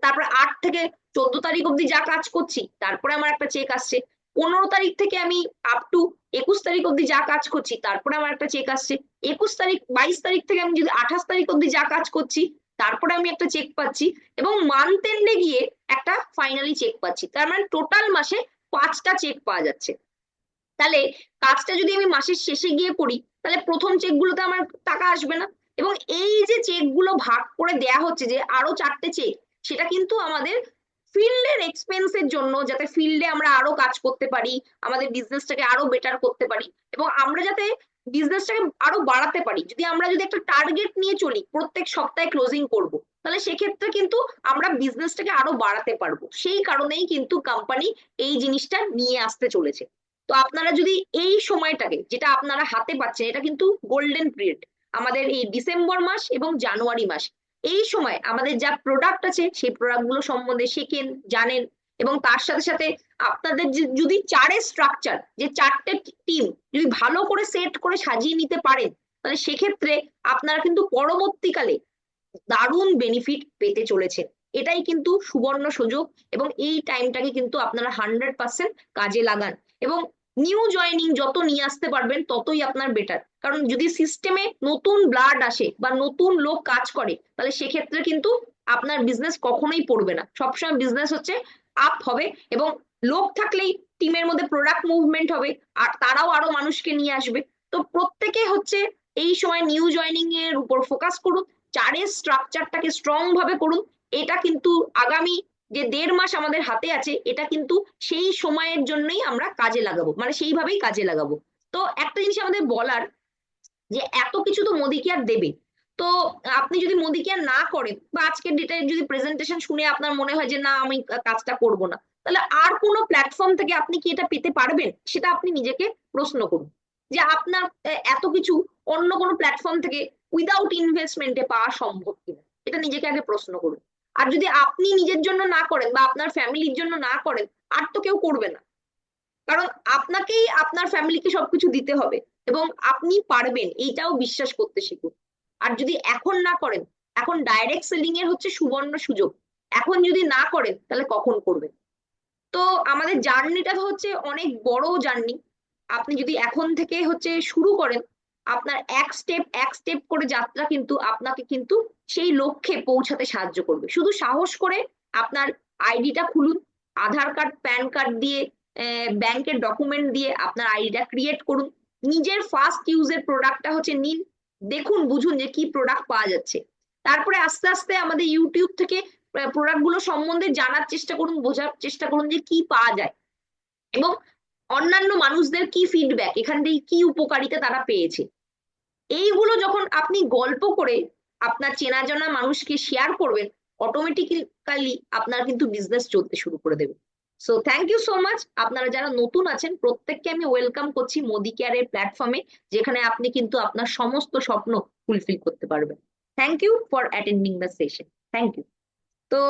তারপরে 8 থেকে 14 তারিখ অব্দি যা কাজ করছি, তারপরে আমার একটা চেক আসছে। 15 তারিখ থেকে আমি আপ টু 21 তারিখ অব্দি যা কাজ করছি, তারপরে আমার একটা চেক আসছে। 22 তারিখ থেকে আমি যদি 28 তারিখ অব্দি যা কাজ করছি, তারপরে আমি একটা চেক পাচ্ছি। এবং মান্থ এন্ডে গিয়ে একটা ফাইনালি চেক পাচ্ছি। তার মানে টোটাল মাসে 5টা চেক পাওয়া যাচ্ছে। তাহলে কাজটা যদি আমি মাসের শেষে গিয়ে করি, তাহলে প্রথম চেক গুলোতে আমার টাকা আসবে না। এবং এই যে চেক গুলো ভাগ করে দেয়া হচ্ছে, যে আরো 4টে চেক, সেটা কিন্তু আমাদের ফিল্ডের এক্সপেন্সের জন্য, যাতে ফিল্ডে আমরা আরো কাজ করতে পারি, আমাদের বিজনেসটাকে আরো বেটার করতে পারি, এবং আমরা যাতে বিজনেসটাকে আরো বাড়াতে পারি। যদি একটা টার্গেট নিয়ে চলি, প্রত্যেক সপ্তাহে ক্লোজিং করব, তাহলে সেক্ষেত্রে কিন্তু আমরা বিজনেসটাকে আরো বাড়াতে পারবো। সেই কারণেই কিন্তু কোম্পানি এই জিনিসটা নিয়ে আসতে চলেছে। তো আপনারা যদি এই সময়টাকে, যেটা আপনারা হাতে পাচ্ছেন, এটা কিন্তু গোল্ডেন পিরিয়ড, আমাদের এই ডিসেম্বর মাস এবং জানুয়ারি মাস, এই সময় আমাদের যা প্রোডাক্ট আছে সেই প্রোডাক্ট গুলো সম্বন্ধে শেখেন, জানেন। এবং তার সাথে সাথে আপনাদের যদি 4এর স্ট্রাকচার, যে 4টে টিম যদি ভালো করে সেট করে সাজিয়ে নিতে পারেন, তাহলে সেক্ষেত্রে আপনারা কিন্তু পরবর্তীকালে দারুণ বেনিফিট পেতে চলেছেন। এটাই কিন্তু সুবর্ণ সুযোগ, এবং এই টাইমটাকে কিন্তু আপনারা 100% কাজে লাগান। এবং নিউ জয়নিং যত নিয়ে আসতে পারবেন, ততই আপনার বেটার। কারণ যদি সিস্টেমে নতুন ব্লাড আসে বা নতুন লোক কাজ করে, তাহলে সেক্ষেত্রে কিন্তু আপনার বিজনেস কখনোই পড়বে না। সবসময় বিজনেস হচ্ছে আপ হবে, এবং লোক থাকলেই টিমের মধ্যে প্রোডাক্ট মুভমেন্ট হবে, আর তারাও আরো মানুষকে নিয়ে আসবে। তো প্রত্যেকে হচ্ছে এই সময় নিউ জয়নিং এর উপর ফোকাস করুন, 4এর স্ট্রাকচারটাকে স্ট্রং ভাবে করুন। এটা কিন্তু আগামী যে 1.5 মাস আমাদের হাতে আছে, এটা কিন্তু সেই সময়ের জন্যই আমরা কাজে লাগাবো, মানে সেইভাবেই কাজে লাগাবো। তো একটা জিনিস আমাদের বলার, যে এত কিছু তো মোদি কেয়ার দেবে, তো আপনি যদি মোদি কেয়ার না করেন বা আজকের ডেটে যদি প্রেজেন্টেশন শুনে আপনার মনে হয় যে না আমি কাজটা করব না, তাহলে আর কোনো প্ল্যাটফর্ম থেকে আপনি কি এটা পেতে পারবেন? সেটা আপনি নিজেকে প্রশ্ন করুন, যে আপনার এত কিছু অন্য কোনো প্ল্যাটফর্ম থেকে উইদাউট ইনভেস্টমেন্টে পাওয়া সম্ভব কিনা, এটা নিজেকে আগে প্রশ্ন করুন। আর যদি আপনি নিজের জন্য না করেন বা আপনার ফ্যামিলির জন্য না করেন, আর তো কেউ করবে না। কারণ আপনাকেই আপনার ফ্যামিলিকে সবকিছু দিতে হবে, এবং আপনি পারবেন এইটাও বিশ্বাস করতে শিখুন। আর যদি এখন না করেন, এখন ডাইরেক্ট সেলিং এর হচ্ছে সুবর্ণ সুযোগ। এখন যদি না করেন তাহলে কখন করবেন? তো আমাদের জার্নিটা হচ্ছে অনেক বড় জার্নি। আপনি যদি এখন থেকে হচ্ছে শুরু করেন, আপনার এক স্টেপ করে যাত্রা কিন্তু আপনাকে কিন্তু সেই লক্ষ্যে পৌঁছাতে সাহায্য করবে। শুধু সাহস করে আপনার আইডিটা খুলুন, আধার কার্ড প্যান কার্ড দিয়ে, ব্যাংকের ডকুমেন্ট দিয়ে আপনার আইডিটা ক্রিয়েট করুন, নিজের ফার্স্ট ইউজের প্রোডাক্টটা হচ্ছে নিন, দেখুন বুঝুন যে কি প্রোডাক্ট পাওয়া যাচ্ছে। তারপরে আস্তে আস্তে আমাদের ইউটিউব থেকে প্রোডাক্ট গুলো সম্বন্ধে জানার চেষ্টা করুন, বোঝার চেষ্টা করুন যে কি পাওয়া যায়, এবং অন্যান্য মানুষদের কি ফিডব্যাক, এখান থেকে কি উপকারিতা তারা পেয়েছে। এইগুলো যখন আপনি গল্প করে আপনার চেনা জানা মানুষকে শেয়ার করবেন, অটোমেটিক্যালি আপনার কিন্তু বিজনেস চলতে শুরু করে দেবে। So thank you so much. আপনারা যারা নতুন আছেন প্রত্যেককে আমি ওয়েলকাম করছি মোদি কেয়ারের প্ল্যাটফর্মে, যেখানে আপনি কিন্তু আপনার সমস্ত স্বপ্ন ফুলফিল করতে পারবেন। Thank you for attending the session. Thank you. তো